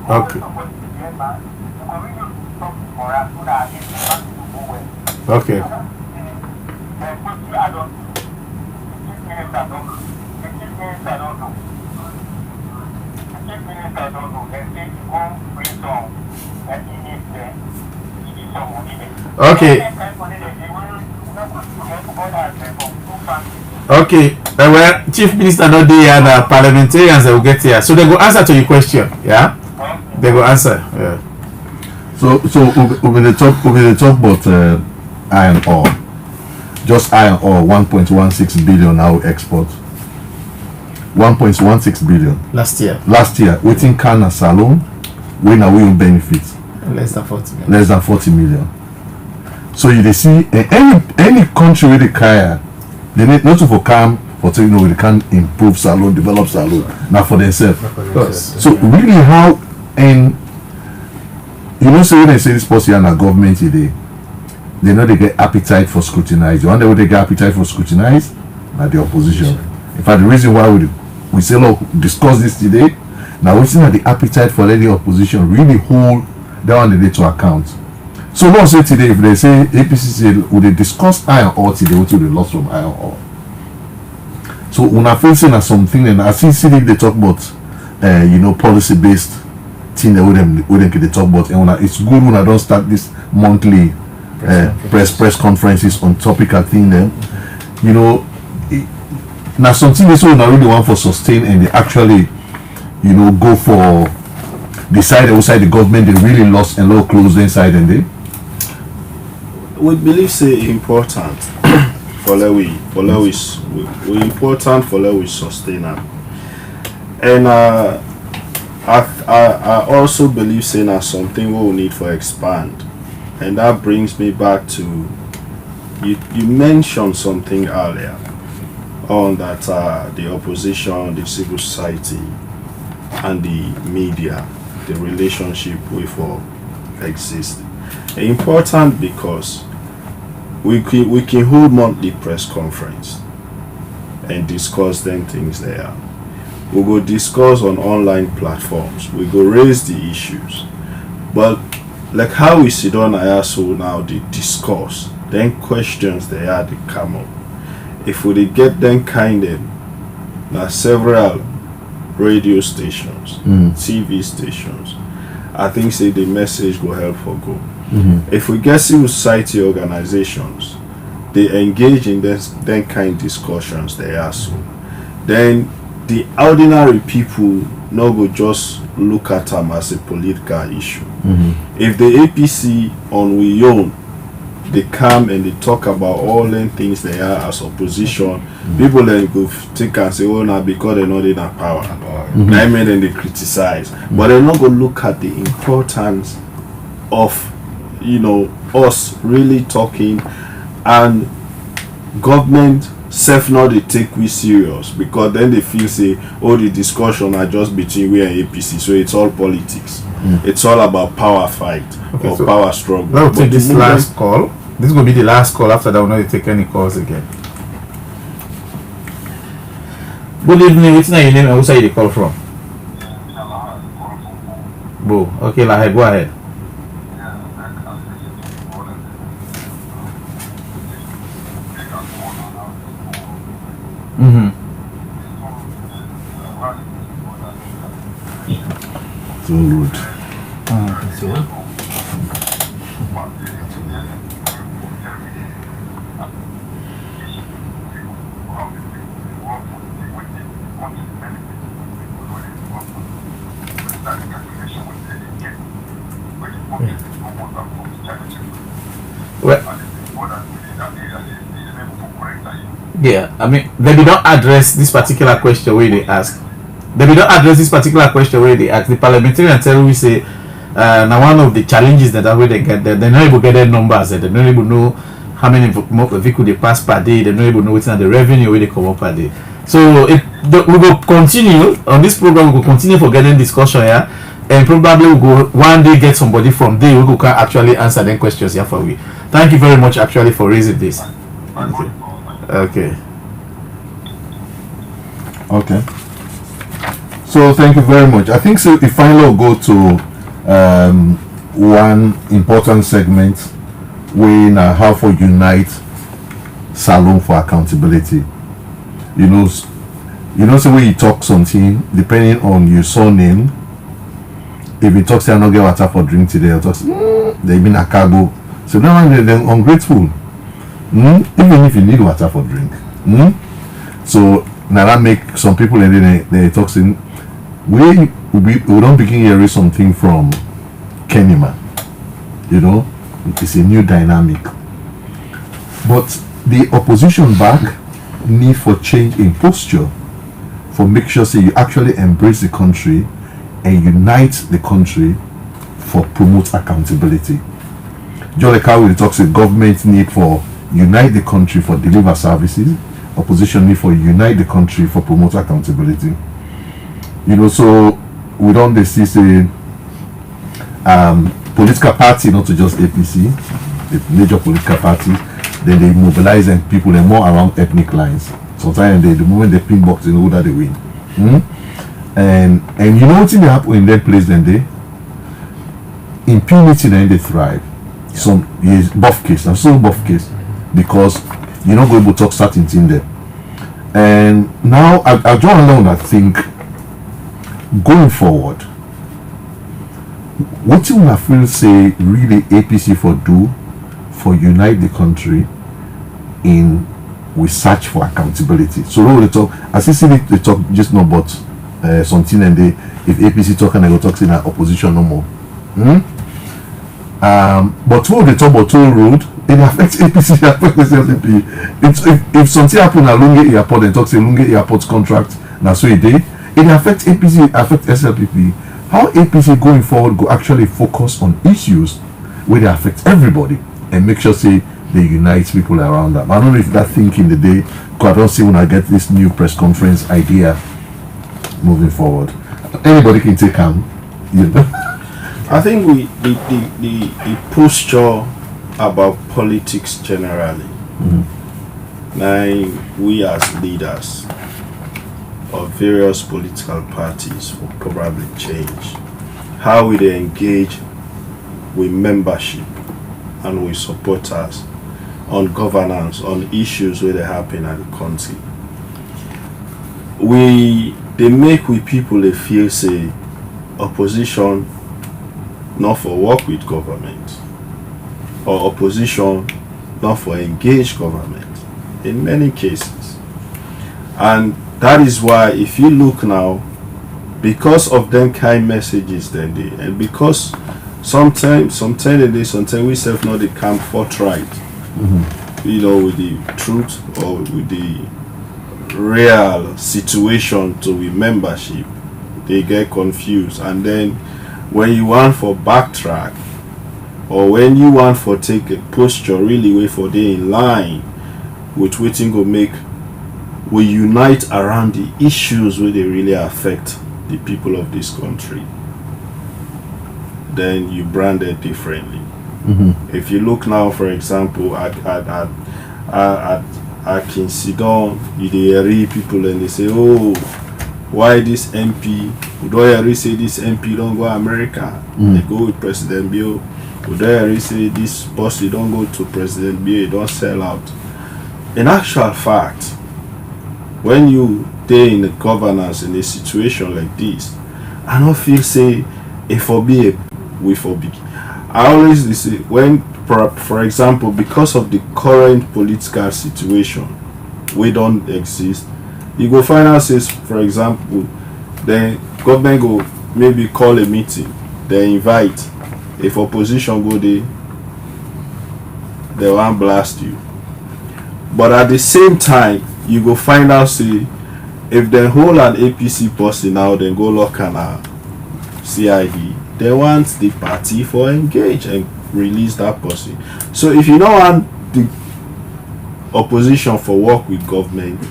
Okay. Okay. Okay. Okay. Well, Chief Minister not there and parliamentarians will get here. So they go answer to your question. Yeah? They go answer. Yeah. So we the talk about iron ore. Just iron ore 1.16 billion now export. 1.16 billion. Last year. Waiting Canada alone, we now will benefit. Less than 40 million. Less than 40 million. So you they see any country with the kaya, they need not to for come for they can improve salon, develop salon, not for themselves. So really how and so when they say this policy and a government today, they know they get appetite for scrutinize. The one day they get appetite for scrutinize, by the opposition. In fact, the reason why we say look discuss this today, now we see that the appetite for the opposition really hold that one day to account. So not say today if they say APC say would they discuss iron ore today, what will they lost from iron ore? So when I feel saying something and I see they talk about policy based thing that we them they talk about, and when it's good when I don't start this monthly press conferences on topical thing then now something they so not really want for sustain and they actually go for the side outside the government they really lost and low closed inside and they we believe say important for we important for we sustain am. And I also believe say na something we will need for expand, and that brings me back to you mentioned something earlier on that the opposition, the civil society and the media, the relationship we for exist. Important because we can hold monthly press conference and discuss them things there. We go discuss on online platforms. We go raise the issues. But like how we sit on IASO now, they discuss, then questions they come up. If we get them kind of now several radio stations, TV stations, I think say the message will help for go. If we get civil society organizations, they engage in then kind discussions they so then the ordinary people no go just look at them as a political issue. If the APC on we own, they come and they talk about all them things they are as opposition, people then go take and say, oh now because they know they not power. I mean then they criticize. But they not go look at the importance of us really talking, and government self not they take we serious, because then they feel say all the discussion are just between we and APC, so it's all politics. It's all about power fight or so power struggle. Now we'll take this last call. This is going to be the last call. After that we'll not take any calls again. Good evening. What's your name and who side you call from? Bo. Okay, go ahead. So good. Yeah, I mean, they did not address this particular question where they ask. They did not address this particular question where they ask. The parliamentarian tell we say, now one of the challenges that way they get there, they're not able to get their numbers. They're not able to know how many vehicles they pass per day. They're not able to know what's the revenue where they come up per day. So we will continue on this program. We will continue for getting discussion here, and probably we'll go one day get somebody from there who can actually answer them questions here for we. Thank you very much actually for raising this. Okay. Okay. So thank you very much. I think so. If finally we'll go to one important segment, we now have for unite salon for accountability. So when you talk something, depending on your surname, if you talk say I not get water for drink today, or talk they mean a cargo. So now they're ungrateful. Even if you need water for drink. So now that make some people and then they talk saying we don't begin hearing something from Kenima. It's a new dynamic. But the opposition back need for change in posture, for make sure say you actually embrace the country and unite the country for promote accountability. Just like how we talk say government need for unite the country for deliver services, opposition need for unite the country for promote accountability. So we don't see say political party, not to just APC, the major political party, then they mobilize and people they're more around ethnic lines. Sometimes the moment they pin box, they know that they win. And what's in the happen in that place then they impunity then they thrive. Some is buff case, I'm still buff case because you're not going to talk certain thing there. And now I draw alone, I think going forward, what you want to say really APC for do for unite the country in we search for accountability. So when they talk, as you see they talk just not about something and they if APC talk and they go talk in opposition no more. But when they talk about toll road, it affects APC, it affects SLPP. If something happen at Lunge Airport, they talk say Lunge Airport contract, now so it affects APC, it affects SLPP. How APC going forward go actually focus on issues where they affect everybody and make sure say they unite people around them. I don't know if that thinking the day, because I don't see when I get this new press conference idea moving forward. Anybody can take on. I think the posture about politics generally. Now we as leaders of various political parties will probably change how we they engage with membership and with supporters on governance, on issues where they happen at the country. They make with people they feel say opposition not for work with government or opposition not for engage government in many cases. And that is why if you look now, because of them kind messages then they, and because sometimes we self know they come forthright, with the truth or with the real situation to the membership, they get confused. And then when you want for backtrack or when you want for take a posture really way for they in line with waiting go make we unite around the issues where they really affect the people of this country, then you brand it differently. If you look now, for example, at Kinsidon, you hear people and they say, oh, why this MP? Would I say this MP don't go America? They go with President Bill. Would I say this boss they don't go to President Bill? They don't sell out. In actual fact, when you stay in the governance in a situation like this, I don't feel say if for be we for big. I always say when, for example, because of the current political situation, we don't exist. You go find out says, for example, the government go maybe call a meeting, they invite. If opposition go there, they won't blast you. But at the same time, you go find out say if they hold an APC person now, then go lock an CID. They want the party for engage and release that person. So if you don't want the opposition for work with government,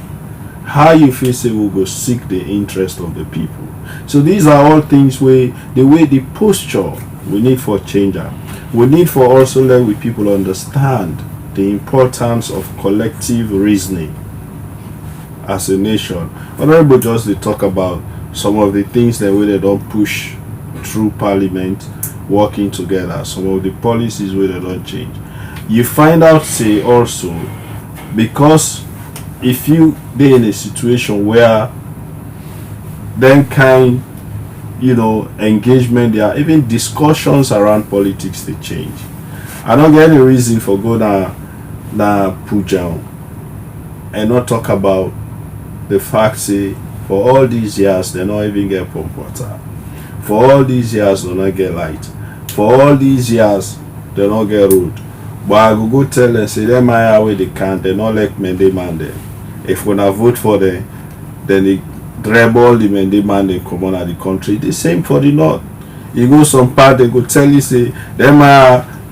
how you feel say we go seek the interest of the people? So these are all things where the posture we need for changer. we need for also let we people understand the importance of collective reasoning as a nation. Honorable just they talk about some of the things that we they don't push through parliament, working together, some of the policies where they don't change. You find out say also, because if you be in a situation where then kind engagement, there are even discussions around politics they change. I don't get any reason for go na Pujao and not talk about the fact say for all these years they not even get pump water. For all these years they not get light. For all these years they not get road. But I go tell them say them my way they can't, they not like men demand them. If we not vote for them, then they drab all the men demand they come on at the country. The same for the north. You go some part they go tell you say them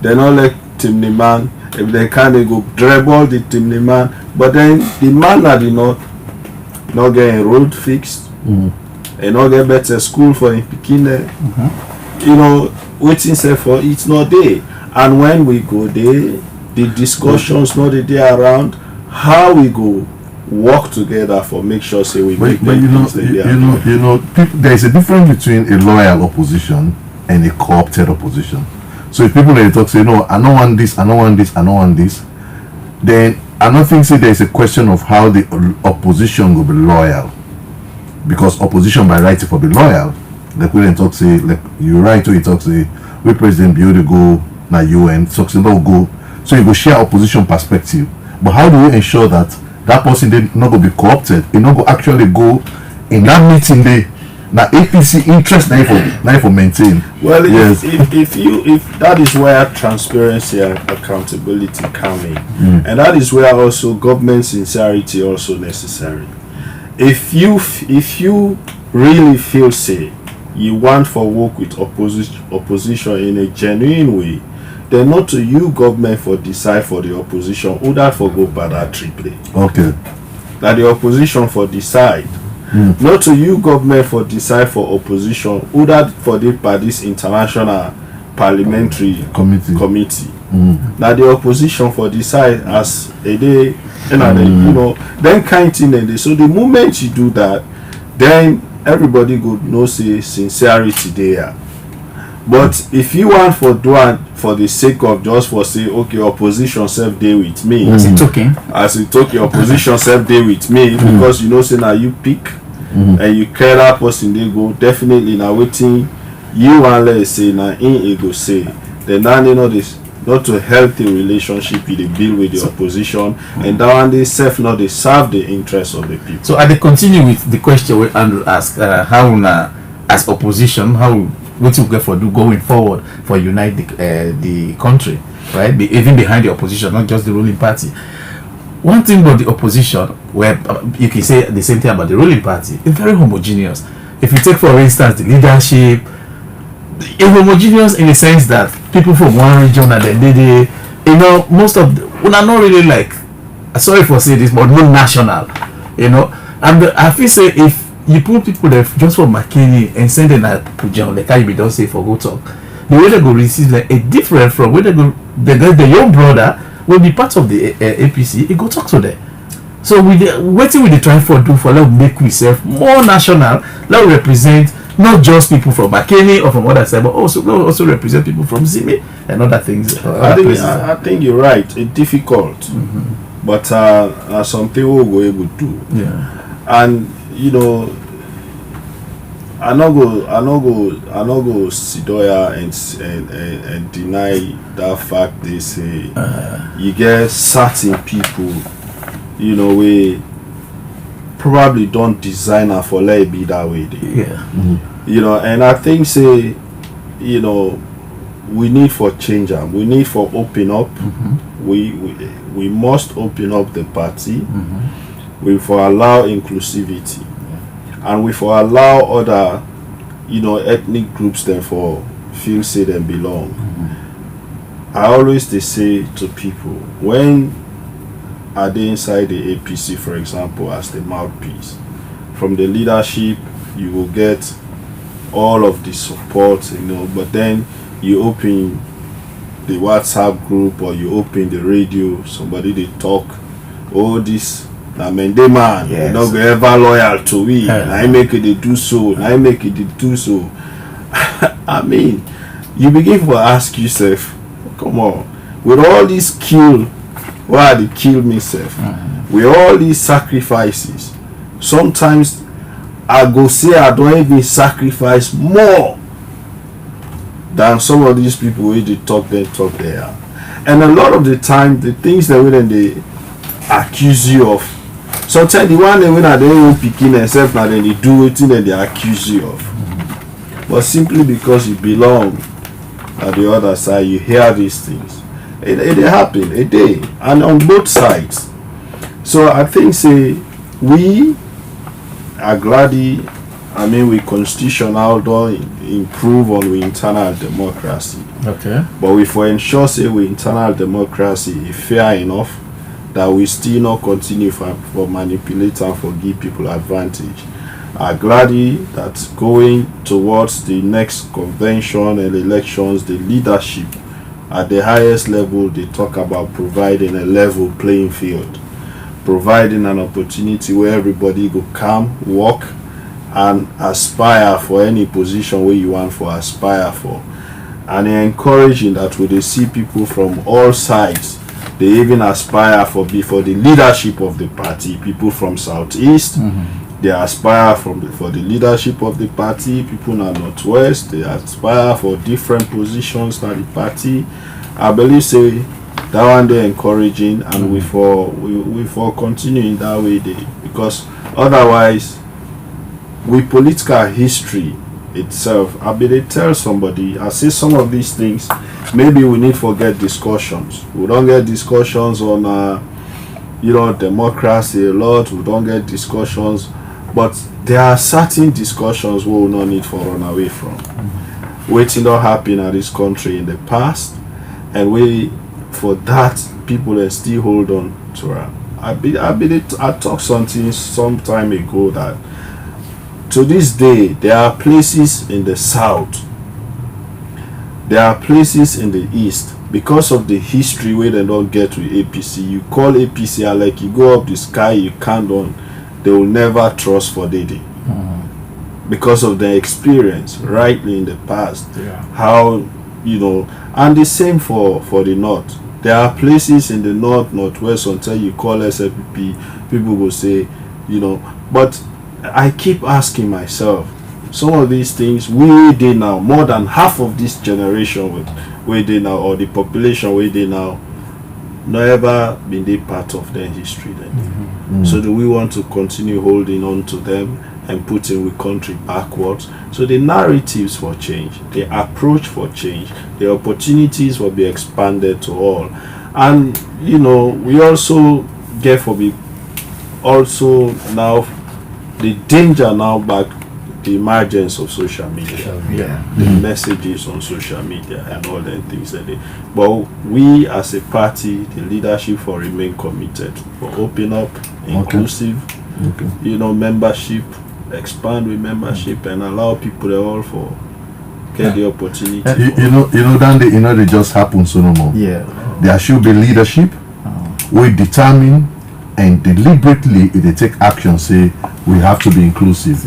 they not like Timney man. If they can they go drab all the Timney man. But then the man at the north not getting road fixed. And not get better school for him picking there. Waiting say for it's not there. And when we go there, the discussions not there around how we go work together for make sure say we make there is a difference between a loyal opposition and a co-opted opposition. So if people they talk say no, I don't want this, I don't want this, I don't want this, then I don't think say there is a question of how the opposition will be loyal, because opposition by right for be loyal. Like we talk say like you right to you talk say we president be able to go na UN, so don't go. So you go share opposition perspective. But how do we ensure that that person they not go be co-opted? It not go actually go in that meeting day. Now APC interest now for maintain. Well, yes. if that is where transparency and accountability come in, and that is where also government sincerity also necessary. If you really feel say you want for work with opposition in a genuine way, then not to you government for decide for the opposition who that for go by that triple. Okay. That the opposition for decide. Not to you government for decide for opposition who that for the by this international parliamentary committee. That the opposition for decide as a day then kind thing and so the moment you do that, then everybody go know say sincerity there. But if you want for do it for the sake of just for say okay opposition self day with me as it took your opposition self day with me because say now you pick and you care that person they go definitely now waiting you want let's say now in go say then now this not to help the relationship with the bill with the opposition and that one they self not they serve the interests of the people. So I dey continue with the question where Andrew asked how as opposition how what you get for do going forward for unite the country, right? Even behind the opposition, not just the ruling party. One thing about the opposition, where you can say the same thing about the ruling party, it's very homogeneous. If you take for instance the leadership, it's homogeneous in the sense that people from one region and then they most of are not really like, sorry for saying this, but not national, and I feel say if you put people there just for McKinney and send them at Pujao, like how you don't say for go talk, the way they go receive like a different from where they go the young brother will be part of the APC, he go talk to them. So what we try for do for let make ourselves more national, let represent not just people from McKinney or from other side, but also represent people from Zimi and other things. I think you're right. It's difficult, but some people will go able to. Yeah. And I not go sit there and deny that fact. They say you get certain people, we probably don't design her for let it be that way. And I think say, we need for change them. We need for open up. We must open up the party. We for allow inclusivity. And we for allow other ethnic groups them for feel say them belong. I always they say to people when are they inside the APC, for example, as the mouthpiece from the leadership, you will get all of the support, but then you open the WhatsApp group or you open the radio, somebody they talk, oh this na mende man, Yes. you not go ever loyal to we. I make it they do so, I make it they do so. I mean, you begin to ask yourself, come on, with all these kill, why they kill myself? With all these sacrifices, sometimes I go say I don't even sacrifice more than some of these people where they talk there. And a lot of the time, the things that when they accuse you of, sometimes the one they when they even picking themselves now then they do it and they accuse you of. But simply because you belong at the other side, you hear these things. It happen a day and on both sides. So I think say we are glad we constitutional don't improve on we internal democracy. Okay. But we for ensure say we internal democracy is fair enough that we still not continue for manipulate and for give people advantage. I'm glad that going towards the next convention and elections, the leadership at the highest level they talk about providing a level playing field, providing an opportunity where everybody go come, work and aspire for any position where you want for aspire for. And encouraging that when they see people from all sides, they even aspire for the leadership of the party. People from Southeast, they aspire for the leadership of the party. People in the Northwest, they aspire for different positions in the party. I believe say that one they encouraging, and we for continuing that way because otherwise with political history itself, I be they tell somebody, I say some of these things maybe we need to get discussions. We don't get discussions on democracy a lot. We don't get discussions, but there are certain discussions we will not need to run away from. Waiting not happen in this country in the past, and we for that people still hold on to her. I talked something some time ago that to this day there are places in the south, there are places in the east, because of the history where they don't get with APC. You call APC and like you go up the sky, you can't on, they will never trust for Dede. Because of their experience rightly in the past. How and the same for the north. There are places in the northwest until you call SLPP, people will say, but I keep asking myself, some of these things we did now, more than half of this generation where they now, or the population where they now, never been a part of their history then. So do we want to continue holding on to them and putting the country backwards? So the narratives for change, the approach for change, the opportunities will be expanded to all. And we also get for be also now the danger now back the emergence of social media, the messages on social media and all the things that but we as a party, the leadership for remain committed for open up, inclusive, membership, expand with membership and allow people to all for get the opportunity. Then they just happen so no more. There should be leadership. We determine and deliberately if they take action, say we have to be inclusive.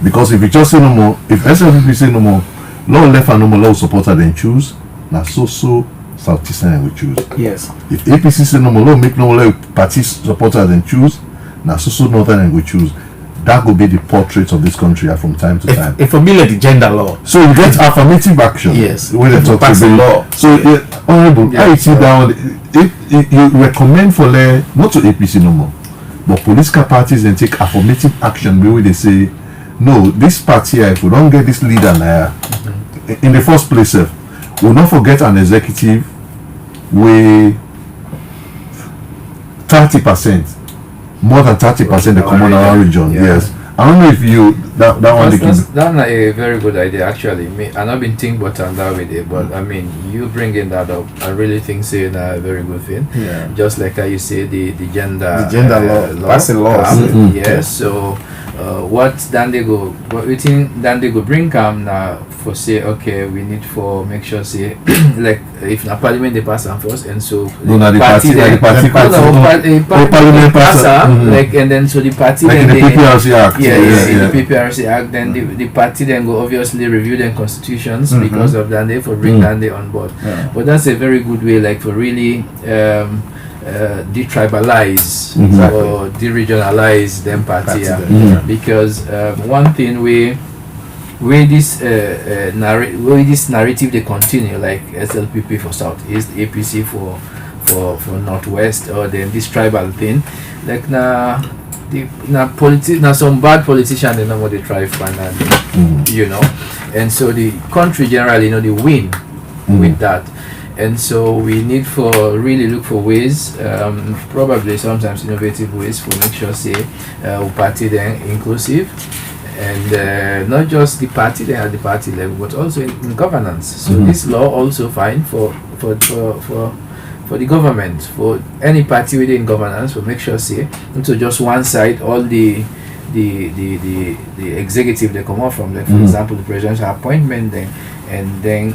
Because if you just say no more, if SLPP say no more, law left and no more law supporter then choose, now so Southeastern will choose. If APC say no more law make no more party supporter then choose, now so Northern will choose. That will be the portrait of this country from time to time. A familiar the gender law. So you get affirmative action. When they talk pass the law. So honorable, I see down if you recommend for not to APC no more, but political parties then take affirmative action where they say, no, this party if we don't get this leader in the first place, we'll not forget an executive where 30%. More than 30% the communal region. Yes. I don't know if you that one. That's a very good idea actually. I've not been thinking about that with it, but I mean you bringing that up, I really think saying a very good thing. Just like how you say the gender law, passing laws. Yes. So what then they go, what we think then they go bring come now for say okay we need for make sure say like if na parliament they pass and first and so No, na the party then- party parliament pass Mhm. like and then so the party like then in the they PPRC Act. in the PPRC Act, then the party then go obviously review their constitutions because of that they for bring that on board. Yeah. But that's a very good way, like for really detribalize Exactly. or deregionalize them party, Party yeah. them, Because one thing where this narrative they continue like SLPP for Southeast, APC for Northwest, or then this tribal thing, like some bad politician they know what they try find, you know, and so the country generally they win with that. And so we need for really look for ways, probably sometimes innovative ways for make sure say we party then inclusive, and not just the party then at the party level, but also in governance. So this law also fine for the government, for any party within governance, for make sure say into just one side all the executive they come out from, like for example the presidential appointment then, and then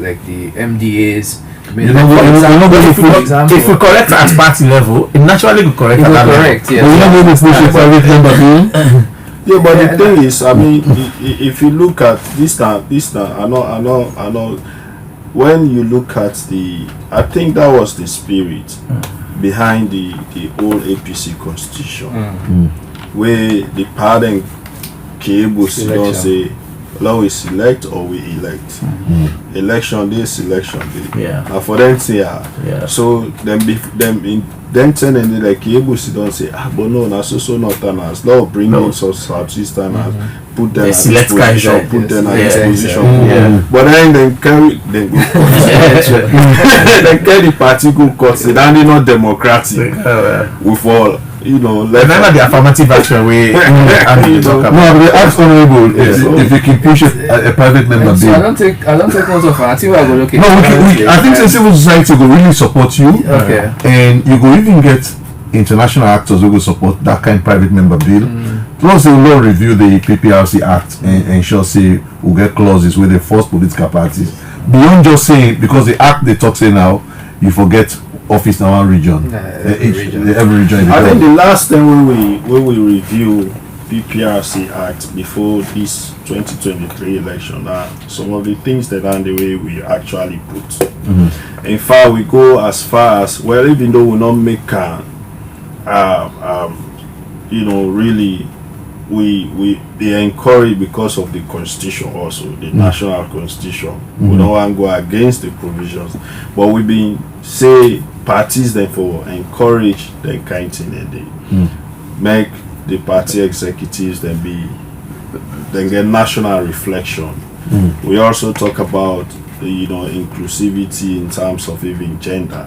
like the MDAs. I mean, If we correct at party level, it naturally will correct it at will that level. correct, yes. But you know maybe push a private member bill. Yeah, but Yeah, the thing is, I mean, if you look at this now, I know. When you look at I think that was the spirit behind the old APC constitution, where the party cable don't say, "Now we select or we elect." Election day, selection day. Yeah. And for them say, Yeah. so then turning like cable don't say, but no, na so northerners. Now bring in some southeasterners, put them They at select this position, guys, put them at yes, this position. yeah. But then carry then go then carry the party go cut it, and they not democratic with all. Remember the affirmative action way and talk No, about. but they ask honorable if they can push a private member So I bill. don't take note of it. I go look. No, I think the civil society will really support you. Okay. And you will even get international actors who will support that kind of private member bill. Plus, they will review the PPRC Act and ensure say we'll get clauses where they force political parties. Beyond just saying, because the Act they talk say now, you forget office in one region. Every region. Every region. I think the last time when we review PPRC Act before this 2023 election, some of the things that are the way we actually put. In fact, we go as far as, well, even though we not make really they encourage because of the constitution also, the national constitution. We don't want to go against the provisions, but we been say parties therefore encourage the kind of thing, and they make the party executives then get national reflection. We also talk about inclusivity in terms of even gender,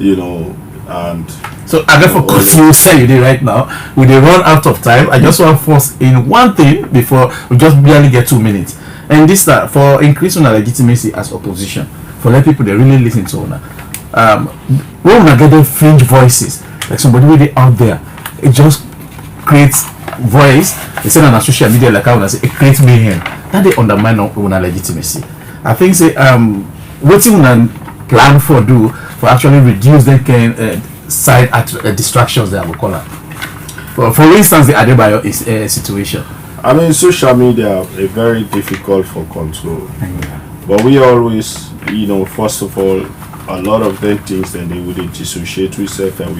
and So I therefore continue say you did right now. We dey run out of time. I just want force in one thing before we just barely get 2 minutes. And this for increasing our legitimacy as opposition, for let people they really listen to una. When we are getting fringe voices, like somebody really out there, it just creates voice. They say on social media like I wanna say it creates mayhem. That they undermine our legitimacy. I think say what you wanna plan for do for actually reduce them can side distractions that I would call it. For instance, the Adebayo is situation. I mean, social media are very difficult for control. But we always, first of all, a lot of them things then they would dissociate with self and we